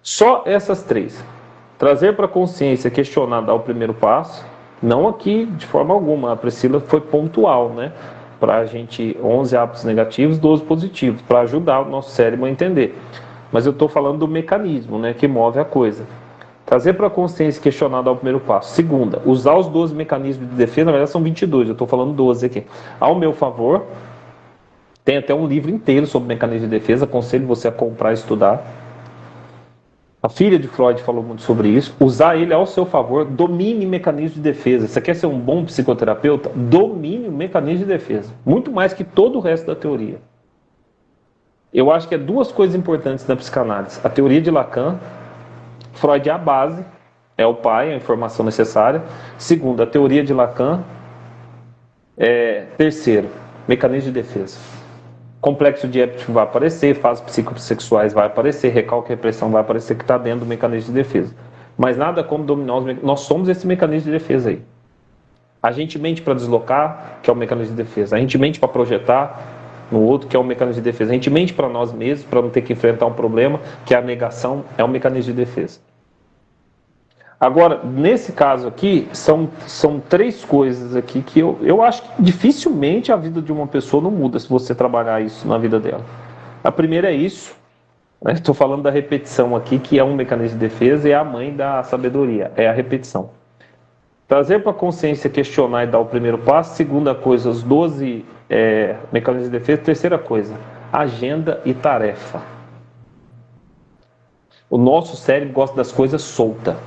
Só essas 3. Trazer para a consciência, questionar, dar o primeiro passo. Não aqui de forma alguma. A Priscila foi pontual, né? Para a gente, 11 hábitos negativos, 12 positivos. Para ajudar o nosso cérebro a entender. Mas eu estou falando do mecanismo, né? Que move a coisa. Trazer para a consciência, questionar, dar o primeiro passo. Segunda, usar os 12 mecanismos de defesa, na verdade são 22, eu estou falando 12 aqui. Ao meu favor, tem até um livro inteiro sobre mecanismos de defesa, aconselho você a comprar e estudar. A filha de Freud falou muito sobre isso. Usar ele ao seu favor, domine mecanismos de defesa. Você quer ser um bom psicoterapeuta? Domine o mecanismo de defesa. Muito mais que todo o resto da teoria. Eu acho que é 2 coisas importantes na psicanálise. A teoria de Lacan. Freud é a base, é o pai, a informação necessária. Segundo, a teoria de Lacan. Terceiro, mecanismo de defesa. Complexo de Édipo vai aparecer, fases psicossexuais vai aparecer, recalque e repressão vai aparecer, que está dentro do mecanismo de defesa. Mas nada como dominar os mecanismos. Nós somos esse mecanismo de defesa aí. A gente mente para deslocar, que é o mecanismo de defesa. A gente mente para projetar no outro, que é o mecanismo de defesa. A gente mente para nós mesmos, para não ter que enfrentar um problema, que é a negação, é um mecanismo de defesa. Agora, nesse caso aqui, são 3 coisas aqui que eu acho que dificilmente a vida de uma pessoa não muda se você trabalhar isso na vida dela. A primeira é isso, né? Estou falando da repetição aqui, que é um mecanismo de defesa e é a mãe da sabedoria, é a repetição. Trazer para a consciência, questionar e dar o primeiro passo. Segunda coisa, os 12 mecanismos de defesa. Terceira coisa, agenda e tarefa. O nosso cérebro gosta das coisas soltas.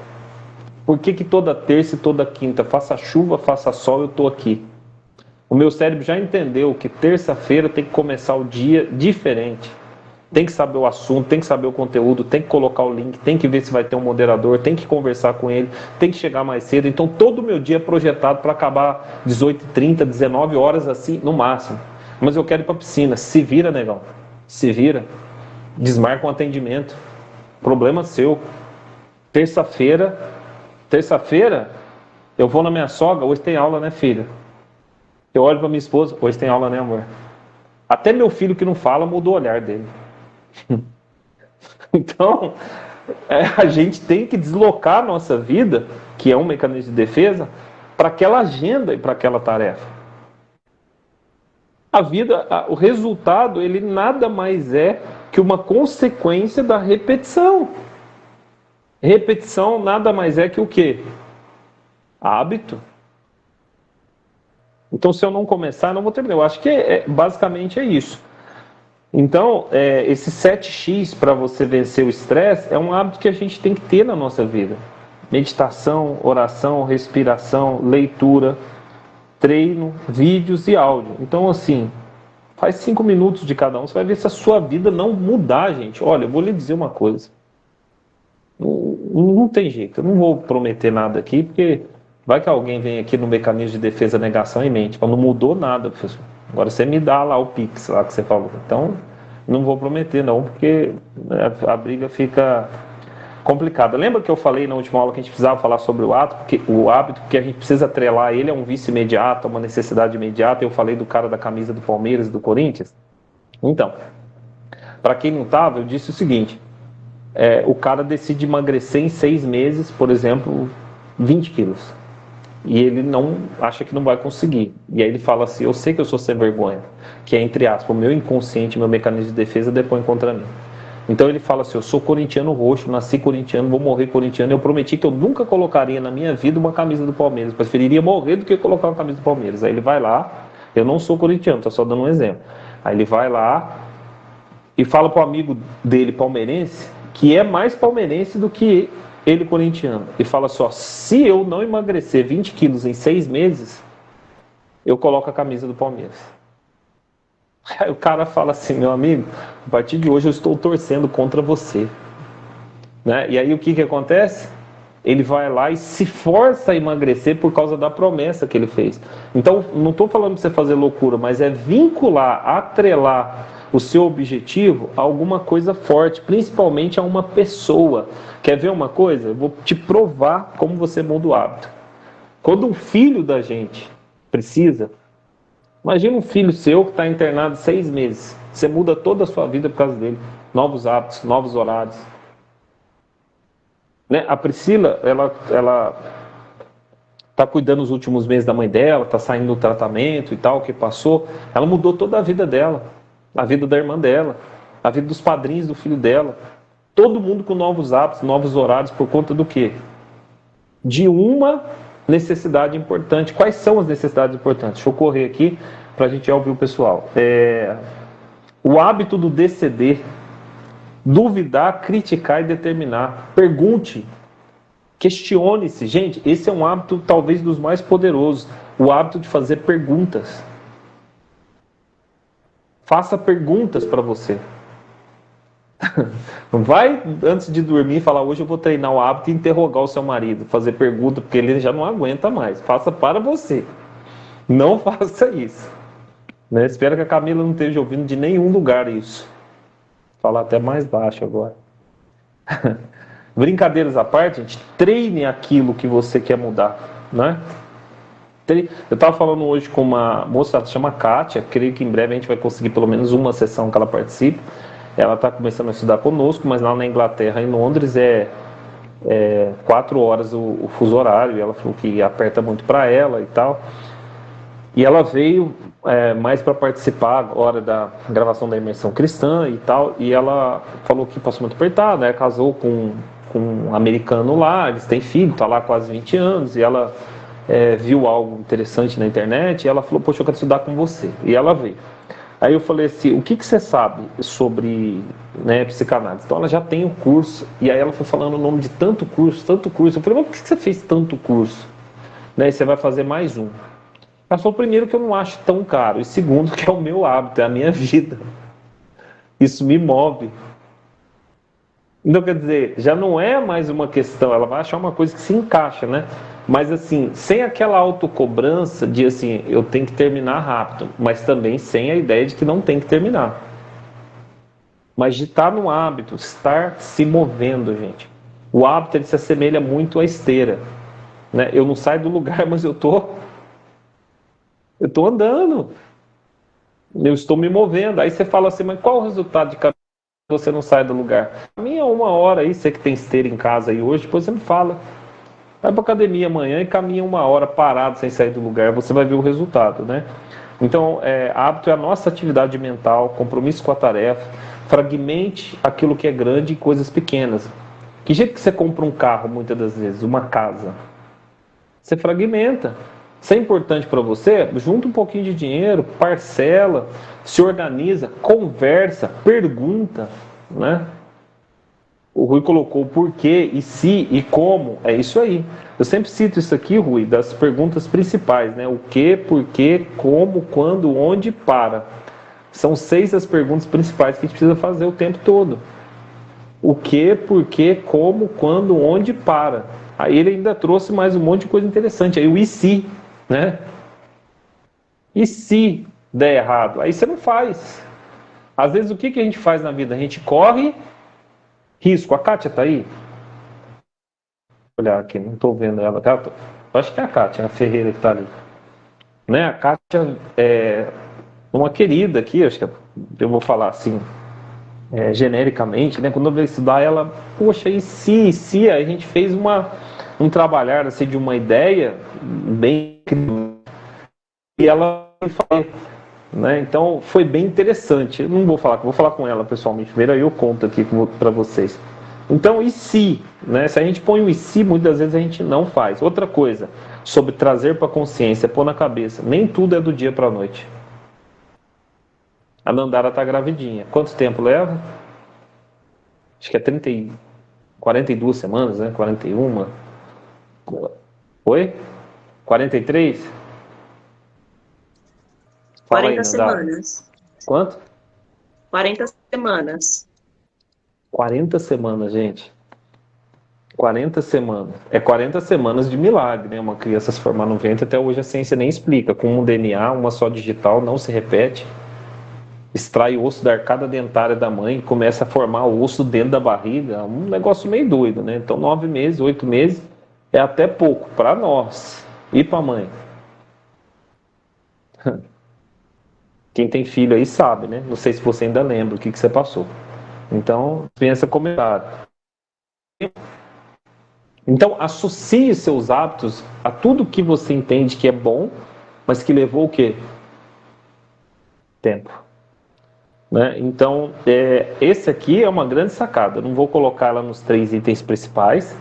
Por que toda terça e toda quinta, faça chuva, faça sol, eu estou aqui? O meu cérebro já entendeu que terça-feira tem que começar o dia diferente. Tem que saber o assunto, tem que saber o conteúdo, tem que colocar o link, tem que ver se vai ter um moderador, tem que conversar com ele, tem que chegar mais cedo. Então todo o meu dia é projetado para acabar 18h30, 19 horas assim, no máximo. Mas eu quero ir para a piscina. Se vira, negão. Se vira. Desmarca um atendimento. Problema seu. Terça-feira, eu vou na minha sogra, hoje tem aula, né, filha? Eu olho para minha esposa, hoje tem aula, né, amor? Até meu filho que não fala mudou o olhar dele. Então, a gente tem que deslocar a nossa vida, que é um mecanismo de defesa, para aquela agenda e para aquela tarefa. A vida, o resultado, ele nada mais é que uma consequência da repetição. Repetição nada mais é que o quê? Hábito. Então, se eu não começar, eu não vou terminar. Eu acho que basicamente é isso. Então, esse 7x para você vencer o estresse é um hábito que a gente tem que ter na nossa vida. Meditação, oração, respiração, leitura, treino, vídeos e áudio. Então, assim, faz 5 minutos de cada um. Você vai ver se a sua vida não mudar, gente. Olha, eu vou lhe dizer uma coisa. Não tem jeito, eu não vou prometer nada aqui, porque vai que alguém vem aqui no mecanismo de defesa negação e mente. Não mudou nada, professor. Agora você me dá lá o Pix lá que você falou. Então, não vou prometer não, porque a briga fica complicada. Lembra que eu falei na última aula que a gente precisava falar sobre o hábito, porque a gente precisa atrelar ele a um vício imediato, a uma necessidade imediata. Eu falei do cara da camisa do Palmeiras e do Corinthians. Então, para quem não estava, eu disse o seguinte. O cara decide emagrecer em 6 meses, por exemplo, 20 quilos. E ele não acha que não vai conseguir. E aí ele fala assim, eu sei que eu sou sem vergonha. Que é, entre aspas, o meu inconsciente, meu mecanismo de defesa depõe contra mim. Então ele fala assim, eu sou corintiano roxo, nasci corintiano, vou morrer corintiano. Eu prometi que eu nunca colocaria na minha vida uma camisa do Palmeiras. Preferiria morrer do que colocar uma camisa do Palmeiras. Aí ele vai lá, eu não sou corintiano, estou só dando um exemplo. Aí ele vai lá e fala para o amigo dele, palmeirense, que é mais palmeirense do que ele corintiano. E fala só, se eu não emagrecer 20 quilos em 6 meses, eu coloco a camisa do Palmeiras. Aí o cara fala assim, meu amigo, a partir de hoje eu estou torcendo contra você. Né? E aí o que acontece? Ele vai lá e se força a emagrecer por causa da promessa que ele fez. Então, não estou falando para você fazer loucura, mas é vincular, atrelar o seu objetivo a alguma coisa forte, principalmente a uma pessoa. Quer ver uma coisa? Eu vou te provar como você muda o hábito. Quando um filho da gente precisa, imagina um filho seu que está internado 6 meses. Você muda toda a sua vida por causa dele. Novos hábitos, novos horários. Né? A Priscila, ela está cuidando os últimos meses da mãe dela, está saindo do tratamento e tal, que passou. Ela mudou toda a vida dela. A vida da irmã dela. A vida dos padrinhos do filho dela. Todo mundo com novos hábitos, novos horários, por conta do quê? De uma necessidade importante. Quais são as necessidades importantes? Deixa eu correr aqui para a gente ouvir o pessoal. O hábito do DCD. Duvidar, criticar e determinar. Pergunte. Questione-se. Gente, esse é um hábito talvez dos mais poderosos. O hábito de fazer perguntas. Faça perguntas para você. Não vai, antes de dormir, falar hoje eu vou treinar o hábito e interrogar o seu marido. Fazer pergunta, porque ele já não aguenta mais. Faça para você. Não faça isso. Né? Espero que a Camila não esteja ouvindo de nenhum lugar isso. Vou falar até mais baixo agora. Brincadeiras à parte, gente, treine aquilo que você quer mudar. Né? Eu estava falando hoje com uma moça, ela se chama Kátia, creio que em breve a gente vai conseguir pelo menos uma sessão que ela participe. Ela está começando a estudar conosco, mas lá na Inglaterra, em Londres, é 4 horas o fuso horário, e ela falou que aperta muito para ela e tal. E ela veio mais para participar agora da gravação da imersão cristã e tal, e ela falou que passou muito apertado, né? Casou com um americano lá, eles têm filho, está lá há quase 20 anos, e ela viu algo interessante na internet, e ela falou, poxa, eu quero estudar com você. E ela veio. Aí eu falei assim, o que você sabe sobre psicanálise? Então ela já tem o curso, e aí ela foi falando o nome de tanto curso. Eu falei, mas por que você fez tanto curso? E você vai fazer mais um. Ela falou, primeiro, que eu não acho tão caro, e segundo, que é o meu hábito, é a minha vida. Isso me move. Então, quer dizer, já não é mais uma questão, ela vai achar uma coisa que se encaixa, né? Mas assim, sem aquela autocobrança de assim, eu tenho que terminar rápido, mas também sem a ideia de que não tem que terminar. Mas de estar no hábito, estar se movendo, gente. O hábito, ele se assemelha muito à esteira. Né? Eu não saio do lugar, mas eu tô andando. Eu estou me movendo. Aí você fala assim, mas qual o resultado de cada vez que você não sai do lugar? A minha 1 hora aí, você que tem esteira em casa aí hoje, depois você me fala. Vai para academia amanhã e caminha 1 hora parado sem sair do lugar, você vai ver o resultado, né? Então, hábito é a nossa atividade mental, compromisso com a tarefa, fragmente aquilo que é grande em coisas pequenas. Que jeito que você compra um carro, muitas das vezes, uma casa? Você fragmenta. Se é importante para você, junta um pouquinho de dinheiro, parcela, se organiza, conversa, pergunta, né? O Rui colocou o porquê, e se, e como, é isso aí. Eu sempre cito isso aqui, Rui, das perguntas principais, né? O que, porquê, como, quando, onde, para. São 6 as perguntas principais que a gente precisa fazer o tempo todo. O que, porquê, como, quando, onde, para. Aí ele ainda trouxe mais um monte de coisa interessante. Aí o e se, né? E se der errado? Aí você não faz. Às vezes o que a gente faz na vida? A gente corre risco. A Kátia tá aí? Vou olhar aqui, não estou vendo ela. Acho que é a Kátia, a Ferreira que está ali. Né? A Kátia é uma querida aqui, acho que eu vou falar assim, genericamente, né? Quando eu vejo estudar ela, poxa, e se a gente fez um trabalhar assim, de uma ideia bem e ela falou, né? Então foi bem interessante. Eu não vou falar, vou falar com ela pessoalmente primeiro, aí eu conto aqui para vocês. Então, e se? Né? Se a gente põe o e se, muitas vezes a gente não faz. Outra coisa, sobre trazer para a consciência, pôr na cabeça, nem tudo é do dia para a noite. A Nandara está gravidinha. Quanto tempo leva? acho que é 42 semanas, né? 41. Oi? 43? Fala 40 aí, Nandara. semanas. Quanto? 40 semanas. 40 semanas, gente. 40 semanas. É 40 semanas de milagre, né? Uma criança se formar no ventre, até hoje a ciência nem explica. Com um DNA, uma só digital, não se repete. Extrai o osso da arcada dentária da mãe, começa a formar o osso dentro da barriga. Um negócio meio doido, né? Então, 9 meses, 8 meses é até pouco para nós e para a mãe. Quem tem filho aí sabe, né? Não sei se você ainda lembra o que você passou. Então, pensa comentário. Então, associe seus hábitos a tudo que você entende que é bom, mas que levou o quê? Tempo. Né? Então, esse aqui é uma grande sacada. Eu não vou colocar ela nos 3 itens principais,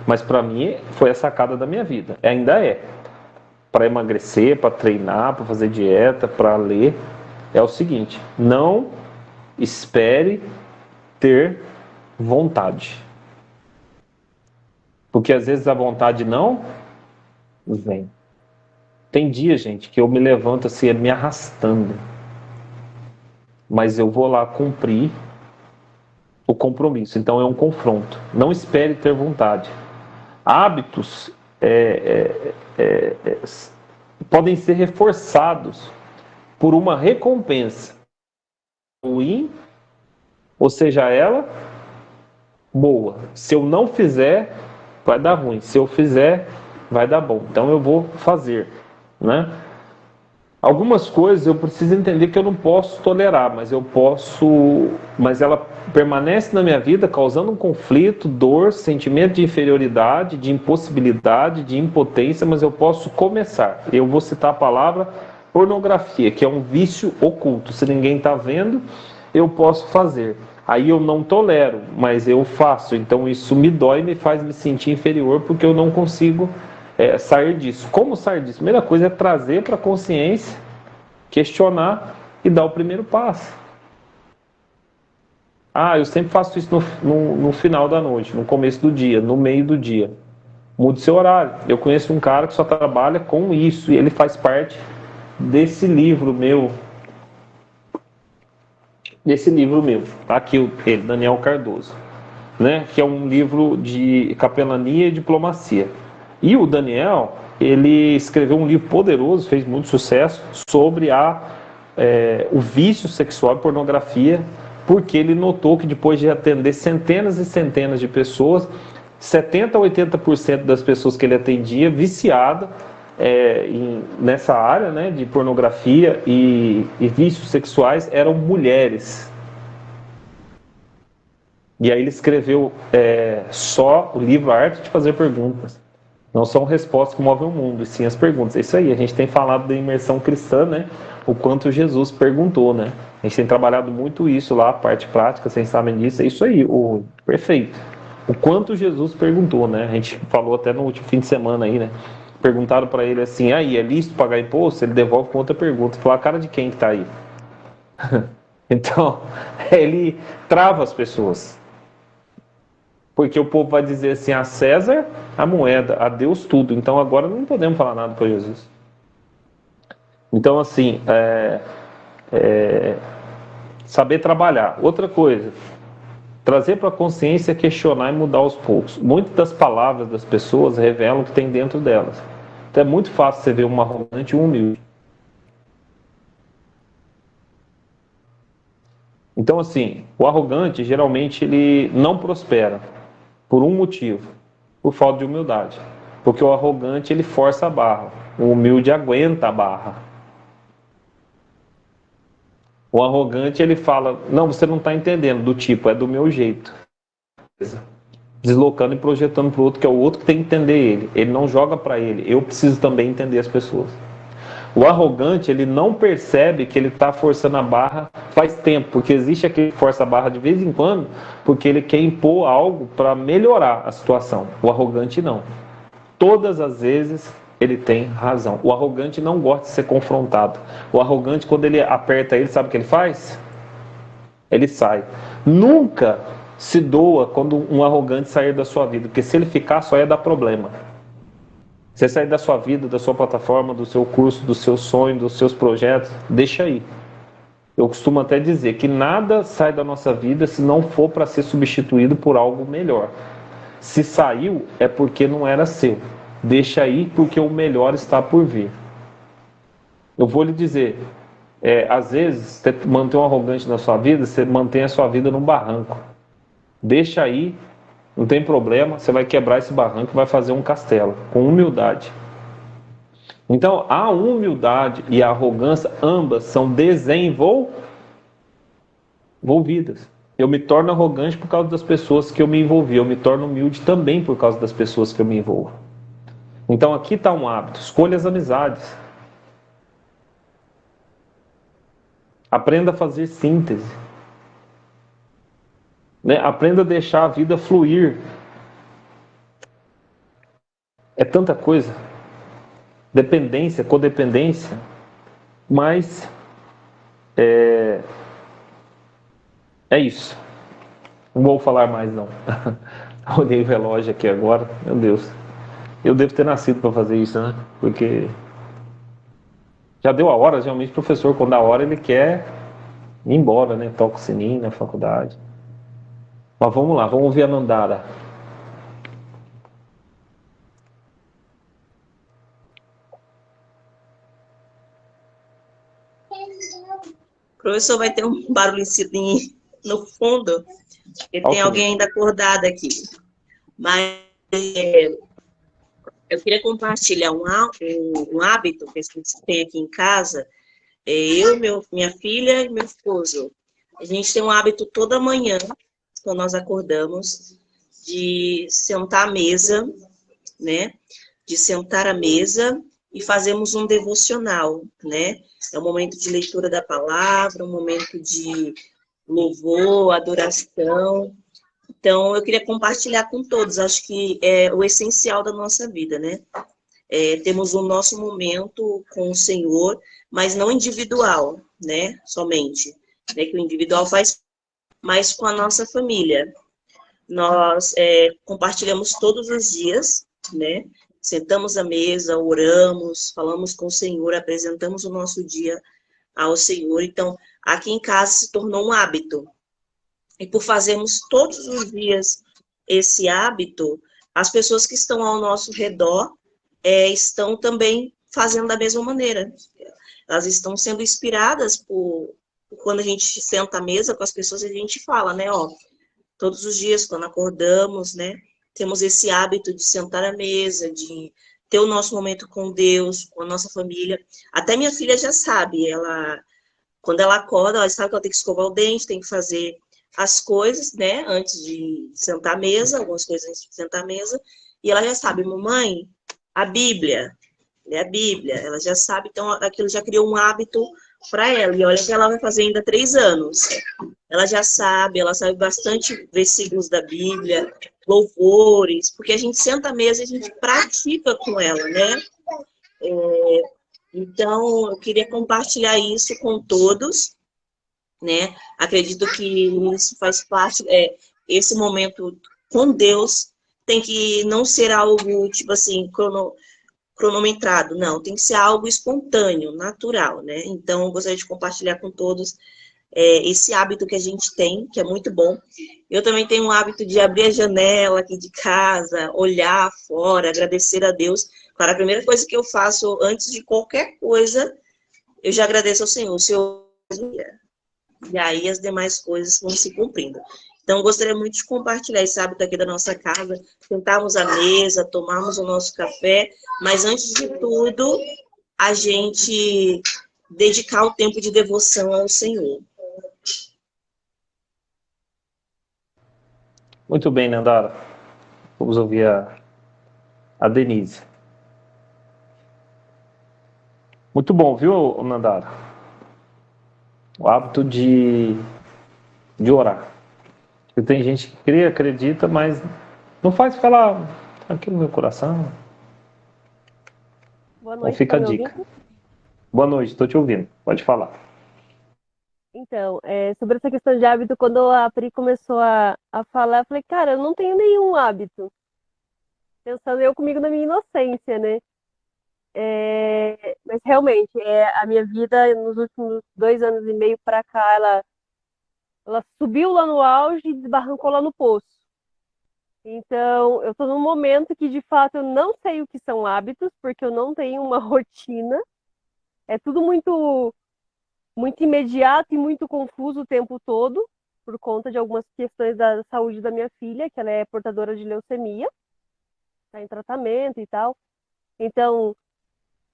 mas para mim foi a sacada da minha vida. Ainda é. Para emagrecer, para treinar, para fazer dieta, para ler. É o seguinte: não espere ter vontade. Porque às vezes a vontade não vem. Tem dia, gente, que eu me levanto assim, me arrastando. Mas eu vou lá cumprir o compromisso. Então é um confronto. Não espere ter vontade. Hábitos podem ser reforçados por uma recompensa ruim, ou seja, ela boa. Se eu não fizer, vai dar ruim. Se eu fizer, vai dar bom. Então eu vou fazer, né? Algumas coisas eu preciso entender que eu não posso tolerar, mas ela permanece na minha vida causando um conflito, dor, sentimento de inferioridade, de impossibilidade, de impotência, mas eu posso começar. Eu vou citar a palavra pornografia, que é um vício oculto. Se ninguém está vendo, eu posso fazer. Aí eu não tolero, mas eu faço. Então isso me dói, me faz me sentir inferior, porque eu não consigo sair disso. Como sair disso? A primeira coisa é trazer para a consciência, questionar e dar o primeiro passo. Eu sempre faço isso no final da noite, no começo do dia, no meio do dia. Mude seu horário. Eu conheço um cara que só trabalha com isso e ele faz parte desse livro meu. Tá aqui ele, Daniel Cardoso, né? Que é um livro de capelania e diplomacia. E o Daniel, ele escreveu um livro poderoso, fez muito sucesso, sobre o vício sexual e pornografia, porque ele notou que depois de atender centenas e centenas de pessoas, 70% a 80% das pessoas que ele atendia, viciada nessa área, né, de pornografia e vícios sexuais, eram mulheres. E aí ele escreveu só o livro A Arte de Fazer Perguntas. Não são respostas que movem o mundo, e sim as perguntas. É isso aí, a gente tem falado da imersão cristã, né? O quanto Jesus perguntou, né? A gente tem trabalhado muito isso lá, a parte prática, vocês sabem disso. É isso aí, perfeito. O quanto Jesus perguntou, né? A gente falou até no último fim de semana aí, né? Perguntaram para ele assim, é lícito pagar imposto? Ele devolve com outra pergunta. Falou, a cara de quem que tá aí? Então, ele trava as pessoas. Porque o povo vai dizer assim, a César a moeda, a Deus tudo. Então agora não podemos falar nada para Jesus. Então assim, saber trabalhar. Outra coisa, trazer para a consciência, questionar e mudar aos poucos. Muitas das palavras das pessoas revelam o que tem dentro delas. Então é muito fácil você ver um arrogante e um humilde. Então assim, o arrogante geralmente ele não prospera por um motivo, por falta de humildade. Porque o arrogante ele força a barra, o humilde aguenta a barra. O arrogante ele fala, não, você não está entendendo, do tipo, é do meu jeito. Deslocando e projetando para o outro, que é o outro que tem que entender ele. Ele não joga para ele, eu preciso também entender as pessoas. O arrogante, ele não percebe que ele está forçando a barra faz tempo, porque existe aquele que força a barra de vez em quando, porque ele quer impor algo para melhorar a situação. O arrogante não. Todas as vezes ele tem razão. O arrogante não gosta de ser confrontado. O arrogante, quando ele aperta ele, sabe o que ele faz? Ele sai. Nunca Se doa quando um arrogante sair da sua vida, porque se ele ficar, só ia dar problema. Você sair da sua vida, da sua plataforma, do seu curso, do seu sonho, dos seus projetos, deixa aí. Eu costumo até dizer que nada sai da nossa vida se não for para ser substituído por algo melhor. Se saiu, é porque não era seu. Deixa aí, porque o melhor está por vir. Eu vou lhe dizer, às vezes, você mantém um arrogante na sua vida, você mantém a sua vida num barranco. Deixa aí, não tem problema, você vai quebrar esse barranco e vai fazer um castelo, com humildade. Então, a humildade e a arrogância, ambas são desenvolvidas. Eu me torno arrogante por causa das pessoas que eu me envolvi, eu me torno humilde também por causa das pessoas que eu me envolvo. Então, aqui está um hábito, escolha as amizades. Aprenda a fazer síntese. Né? Aprenda a deixar a vida fluir. É tanta coisa. Dependência, codependência. Mas é isso. Não vou falar mais não. Olhei o relógio aqui agora. Meu Deus. Eu devo ter nascido para fazer isso, né? Porque já deu a hora, geralmente o professor, quando dá a hora, ele quer ir embora, né? Toca o sininho na faculdade. Mas vamos lá, vamos ouvir a Nandara. O professor vai ter um barulhinho no fundo, porque tem alguém ainda acordado aqui. Mas eu queria compartilhar um hábito que a gente tem aqui em casa. Eu, minha filha e meu esposo. A gente tem um hábito toda manhã, quando nós acordamos, de sentar à mesa, né? De sentar à mesa e fazermos um devocional, né? É um momento de leitura da palavra, um momento de louvor, adoração. Então, eu queria compartilhar com todos, acho que é o essencial da nossa vida, né? Temos o nosso momento com o Senhor, mas não individual, né? Somente, né? Que o individual faz, mas com a nossa família. Nós compartilhamos todos os dias, né? Sentamos à mesa, oramos, falamos com o Senhor, apresentamos o nosso dia ao Senhor. Então, aqui em casa se tornou um hábito. E por fazermos todos os dias esse hábito, as pessoas que estão ao nosso redor estão também fazendo da mesma maneira. Elas estão sendo inspiradas por quando a gente senta à mesa com as pessoas, a gente fala, né, ó, todos os dias, quando acordamos, né, temos esse hábito de sentar à mesa, de ter o nosso momento com Deus, com a nossa família. Até minha filha já sabe, quando ela acorda, ela sabe que ela tem que escovar o dente, tem que fazer as coisas, né, antes de sentar à mesa, algumas coisas antes de sentar à mesa, e ela já sabe, mamãe, a Bíblia, né, a Bíblia, ela já sabe, então aquilo já criou um hábito para ela, e olha que ela vai fazer ainda 3 anos. Ela já sabe, ela sabe bastante versículos da Bíblia, louvores, porque a gente senta à mesa e a gente pratica com ela, né? Então, eu queria compartilhar isso com todos, né? Acredito que isso faz parte, esse momento com Deus tem que não ser algo, tipo assim, cronometrado, não, tem que ser algo espontâneo, natural, né? Então, eu gostaria de compartilhar com todos esse hábito que a gente tem, que é muito bom. Eu também tenho o hábito de abrir a janela aqui de casa, olhar fora, agradecer a Deus. Claro, a primeira coisa que eu faço antes de qualquer coisa, eu já agradeço ao Senhor. O Senhor, e aí as demais coisas vão se cumprindo. Então, eu gostaria muito de compartilhar esse hábito aqui da nossa casa, sentarmos à mesa, tomarmos o nosso café, mas antes de tudo, a gente dedicar o tempo de devoção ao Senhor. Muito bem, Nandara. Vamos ouvir a Denise. Muito bom, viu, Nandara? O hábito de orar. Porque tem gente que crê, acredita, mas não faz falar aqui no meu coração. Boa noite, Então fica a dica. Boa noite, estou te ouvindo. Pode falar. Então, sobre essa questão de hábito, quando a Pri começou a falar, eu falei, cara, eu não tenho nenhum hábito. Pensando eu comigo na minha inocência, né? Mas realmente, a minha vida nos últimos 2 anos e meio para cá, ela subiu lá no auge e desbarrancou lá no poço. Então, eu estou num momento que, de fato, eu não sei o que são hábitos, porque eu não tenho uma rotina. É tudo muito, muito imediato e muito confuso o tempo todo, por conta de algumas questões da saúde da minha filha, que ela é portadora de leucemia, está em tratamento e tal. Então,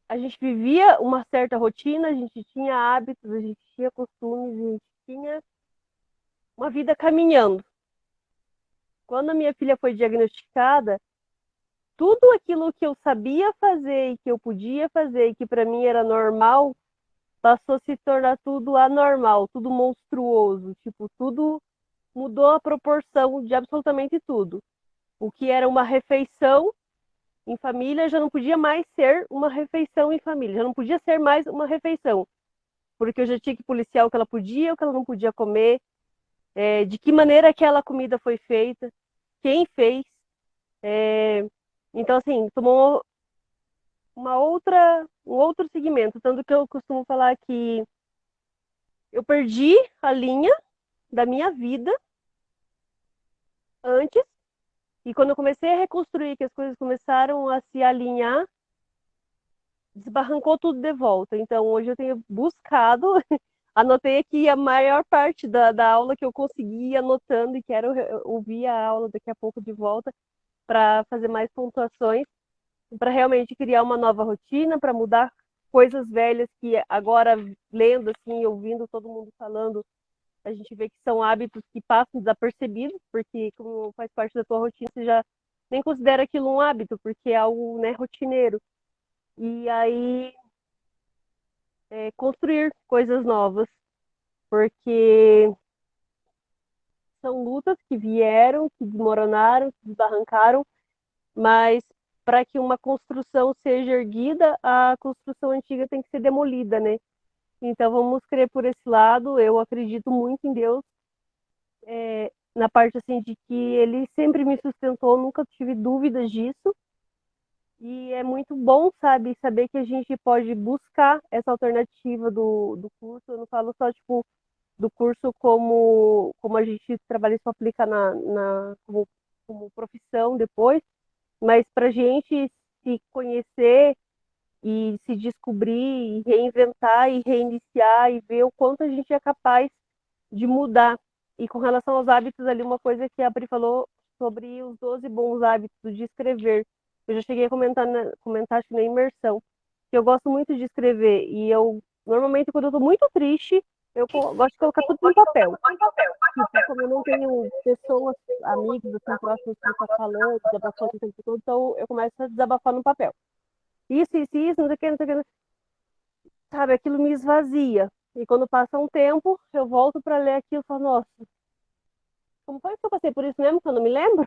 a gente vivia uma certa rotina, a gente tinha hábitos, a gente tinha costumes, a gente tinha uma vida caminhando. Quando a minha filha foi diagnosticada, tudo aquilo que eu sabia fazer e que eu podia fazer e que para mim era normal, passou a se tornar tudo anormal, tudo monstruoso, tipo, tudo mudou a proporção de absolutamente tudo. O que era uma refeição em família já não podia mais ser uma refeição em família, já não podia ser mais uma refeição, porque eu já tinha que policiar o que ela podia, o que ela não podia comer, de que maneira aquela comida foi feita, quem fez. Então, assim, tomou um outro segmento, tanto que eu costumo falar que eu perdi a linha da minha vida antes, e quando eu comecei a reconstruir, que as coisas começaram a se alinhar, desbarrancou tudo de volta. Então, hoje eu tenho buscado, anotei aqui a maior parte da aula que eu consegui ir anotando, e quero ouvir a aula daqui a pouco de volta para fazer mais pontuações, para realmente criar uma nova rotina, para mudar coisas velhas que agora, lendo assim, ouvindo todo mundo falando, a gente vê que são hábitos que passam desapercebidos, porque como faz parte da tua rotina, você já nem considera aquilo um hábito, porque é algo, né, rotineiro. E aí, construir coisas novas, porque são lutas que vieram, que desmoronaram, que desbarrancaram, mas para que uma construção seja erguida, a construção antiga tem que ser demolida, né? Então vamos crer por esse lado. Eu acredito muito em Deus, na parte assim de que Ele sempre me sustentou, nunca tive dúvidas disso. E é muito bom, sabe, saber que a gente pode buscar essa alternativa do curso. Eu não falo só tipo do curso como a gente trabalha e só aplica como profissão depois, mas para a gente se conhecer e se descobrir, e reinventar e reiniciar e ver o quanto a gente é capaz de mudar. E com relação aos hábitos ali, uma coisa que a Pri falou sobre os 12 bons hábitos de escrever. Eu já cheguei a comentar acho que na imersão, que eu gosto muito de escrever, e eu, normalmente, quando eu estou muito triste, eu gosto de colocar tudo no papel. Tipo, como eu não tenho pessoas, amigos, assim, próximos que estão falando, desabafando o tempo todo, então eu começo a desabafar no papel. Isso, não sei o que, não sei o que. Sabe, aquilo me esvazia. E quando passa um tempo, eu volto para ler aquilo e falo, nossa, como foi que eu passei por isso mesmo que eu não me lembro?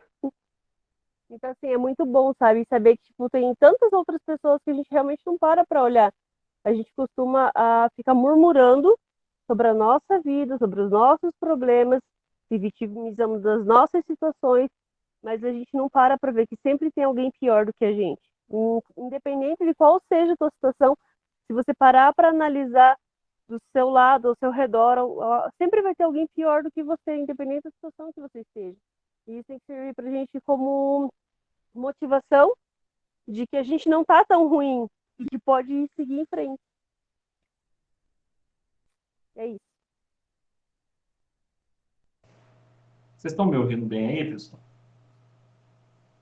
Então, assim, é muito bom, sabe? Saber que, tipo, tem tantas outras pessoas que a gente realmente não para olhar. A gente costuma ficar murmurando sobre a nossa vida, sobre os nossos problemas, se vitimizamos das nossas situações, mas a gente não para ver que sempre tem alguém pior do que a gente. Independente de qual seja a tua situação, se você parar para analisar do seu lado, ao seu redor, sempre vai ter alguém pior do que você, independente da situação que você esteja. E isso tem que servir para a gente como motivação de que a gente não está tão ruim e que pode seguir em frente. É isso. Vocês estão me ouvindo bem aí, pessoal?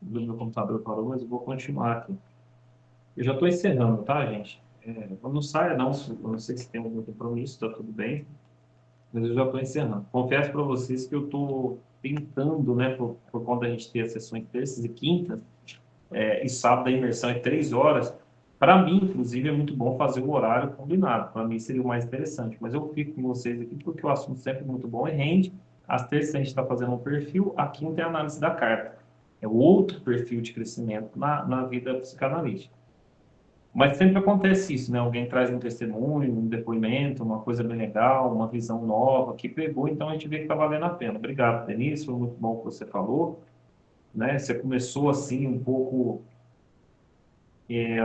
O meu computador parou, mas eu vou continuar aqui. Eu já estou encerrando, tá, gente? Não saia, não. Eu não sei se tem algum compromisso, está tudo bem. Mas eu já estou encerrando. Confesso para vocês que eu estou tentando, né, por conta da gente ter as sessões terças e quintas, e sábado a imersão é 3 horas. Para mim, inclusive, é muito bom fazer o horário combinado. Para mim seria o mais interessante. Mas eu fico com vocês aqui porque o assunto sempre é muito bom e rende. Às terças a gente está fazendo um perfil, a quinta é a análise da carta. É outro perfil de crescimento na vida psicanalítica. Mas sempre acontece isso, né? Alguém traz um testemunho, um depoimento, uma coisa bem legal, uma visão nova que pegou, então a gente vê que está valendo a pena. Obrigado, Denise, foi muito bom o que você falou, né? Você começou assim um pouco,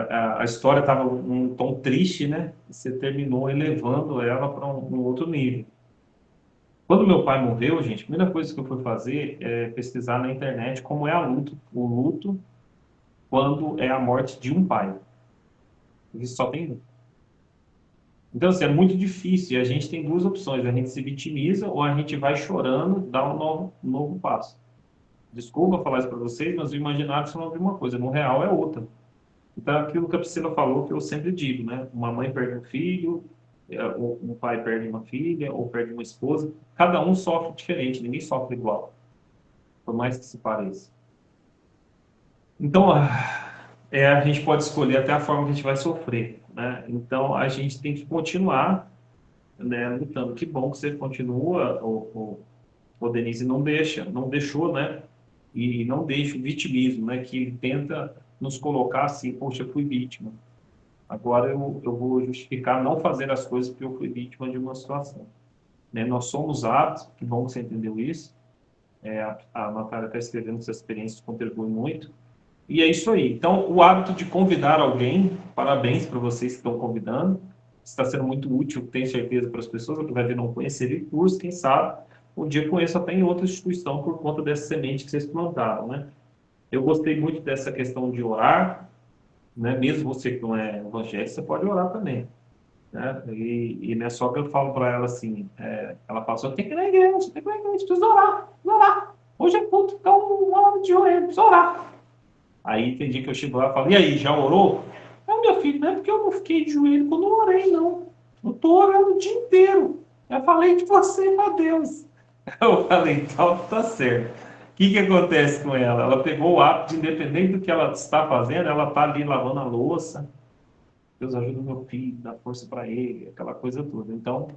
a história estava num tom triste, né? E você terminou elevando ela para um outro nível. Quando meu pai morreu, gente, a primeira coisa que eu fui fazer é pesquisar na internet como é o luto quando é a morte de um pai. Isso só tem um. Então, assim, é muito difícil. E a gente tem duas opções. A gente se vitimiza ou a gente vai chorando, dá um novo passo. Desculpa falar isso para vocês, mas o imaginário só é uma coisa. No real é outra. Então, aquilo que a Priscila falou, que eu sempre digo, né? Uma mãe perde um filho, ou um pai perde uma filha, ou perde uma esposa. Cada um sofre diferente, ninguém sofre igual. Por mais que se pareça. Então, a gente pode escolher até a forma que a gente vai sofrer, né? Então, a gente tem que continuar, né, lutando. Que bom que você continua, o Denise não deixou, né? E não deixa o vitimismo, né? Que ele tenta nos colocar assim, poxa, eu fui vítima. Agora eu vou justificar não fazer as coisas porque eu fui vítima de uma situação. Né? Nós somos aptos, que bom que você entendeu isso. A Natália está escrevendo essa experiência, contribui muito. E é isso aí. Então, o hábito de convidar alguém, parabéns para vocês que estão convidando. Está sendo muito útil, tenho certeza, para as pessoas, apesar de não conhecerem o curso, quem sabe, um dia conheço até em outra instituição por conta dessa semente que vocês plantaram, né? Eu gostei muito dessa questão de orar, né? Mesmo você que não é evangélico, você pode orar também. Né? E minha sogra, eu falo para ela assim, ela fala assim, tem que ir na igreja, precisa orar. Hoje é culto, então hora de joelho, precisa orar. Aí tem dia que eu chego lá e falo, e aí, já orou? Meu filho, não é porque eu não fiquei de joelho quando eu orei, não. Eu estou orando o dia inteiro. Eu falei de você para Deus. Eu falei, então tá certo. O que acontece com ela? Ela pegou o hábito, independente do que ela está fazendo, ela está ali lavando a louça. Deus ajuda o meu filho, dá força para ele, aquela coisa toda. Então,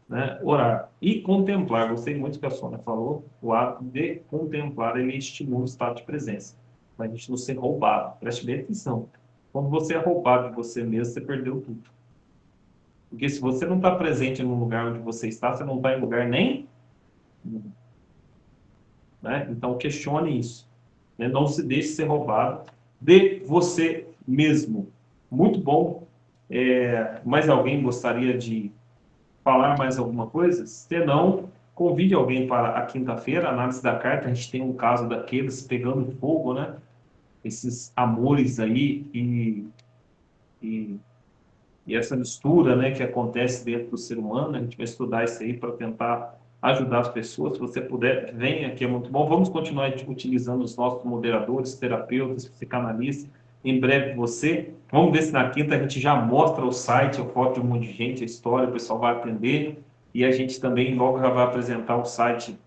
né, orar. E contemplar. Gostei muito que a Sônia falou. O ato de contemplar, ele estimula o estado de presença. Para a gente não ser roubado. Preste bem atenção. Quando você é roubado de você mesmo, você perdeu tudo. Porque se você não está presente no lugar onde você está, você não está em lugar nem... Né? Então, questione isso. Né? Não se deixe ser roubado de você mesmo. Muito bom. Mais alguém gostaria de falar mais alguma coisa? Se não, convide alguém para a quinta-feira, análise da carta. A gente tem um caso daqueles pegando fogo, né? Esses amores aí e essa mistura, né, que acontece dentro do ser humano. A gente vai estudar isso aí para tentar ajudar as pessoas. Se você puder, venha aqui, é muito bom. Vamos continuar utilizando os nossos moderadores, terapeutas, psicanalistas. Em breve vamos ver se na quinta a gente já mostra o site, a foto de um monte de gente, a história, o pessoal vai aprender. E a gente também logo já vai apresentar o site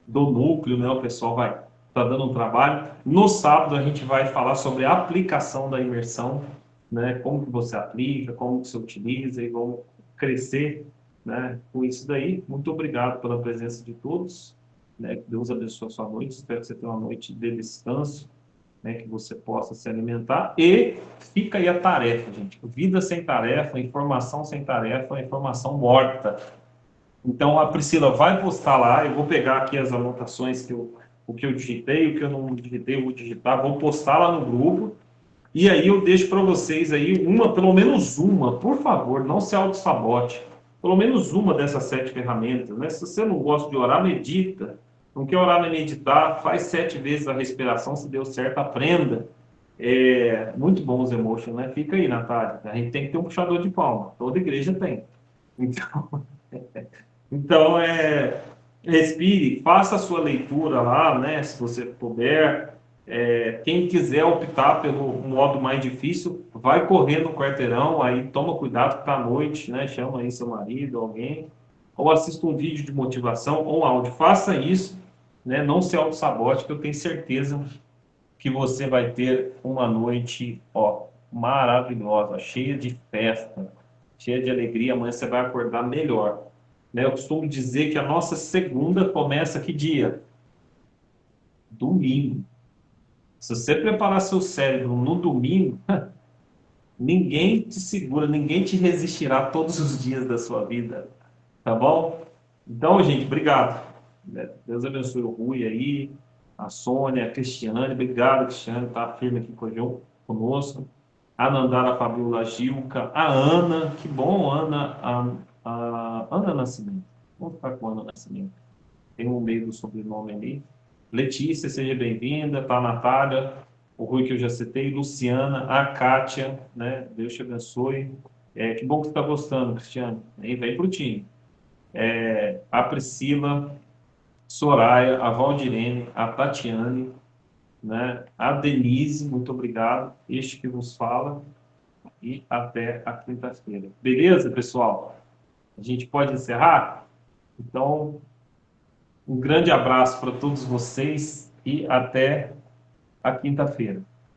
do núcleo, né? O pessoal vai estar dando um trabalho. No sábado a gente vai falar sobre a aplicação da imersão, né? Como que você aplica, como que você utiliza e vamos crescer, né, com isso daí. Muito obrigado pela presença de todos, né? Que Deus abençoe a sua noite. Espero que você tenha uma noite de descanso, né? Que você possa se alimentar. E fica aí a tarefa, gente. Vida sem tarefa, informação sem tarefa, informação morta. Então, a Priscila vai postar lá, eu vou pegar aqui as anotações, o que eu digitei, o que eu não digitei, eu vou digitar, vou postar lá no grupo, e aí eu deixo para vocês aí pelo menos uma, por favor, não se auto-sabote, pelo menos uma dessas 7 ferramentas, né? Se você não gosta de orar, medita. Não quer orar nem meditar, faz 7 vezes a respiração, se deu certo, aprenda. Muito bom os emotions, né? Fica aí, Natália. A gente tem que ter um puxador de palma, toda igreja tem. Então, respire, faça a sua leitura lá, né, se você puder. Quem quiser optar pelo modo mais difícil, vai correr no quarteirão, aí toma cuidado que está à noite, né, chama aí seu marido, alguém, ou assista um vídeo de motivação ou áudio. Faça isso, né, não se auto-sabote, que eu tenho certeza que você vai ter uma noite maravilhosa, cheia de festa, cheia de alegria. Amanhã você vai acordar melhor. Eu costumo dizer que a nossa segunda começa que dia? Domingo. Se você preparar seu cérebro no domingo, Ninguém te segura, ninguém te resistirá todos os dias da sua vida. Tá bom? Então, gente, obrigado. Deus abençoe o Rui aí, a Sônia, a Cristiane. Obrigado, Cristiane, tá firme aqui conosco. A Nandara, a Fabiola, a Gilca, a Ana. Que bom, Ana. A Ana Nascimento. Vamos ficar com a Ana Nascimento. Tem um meio do sobrenome ali. Letícia, seja bem-vinda. Tá a Natália, o Rui que eu já citei. Luciana, a Kátia, né? Deus te abençoe. Que bom que você está gostando, Cristiane. Vem para o time. A Priscila, Soraya, a Valdirene, a Tatiane, né? A Denise, muito obrigado. Este que vos fala. E até a quinta-feira. Beleza, pessoal? A gente pode encerrar? Então, um grande abraço para todos vocês e até a quinta-feira.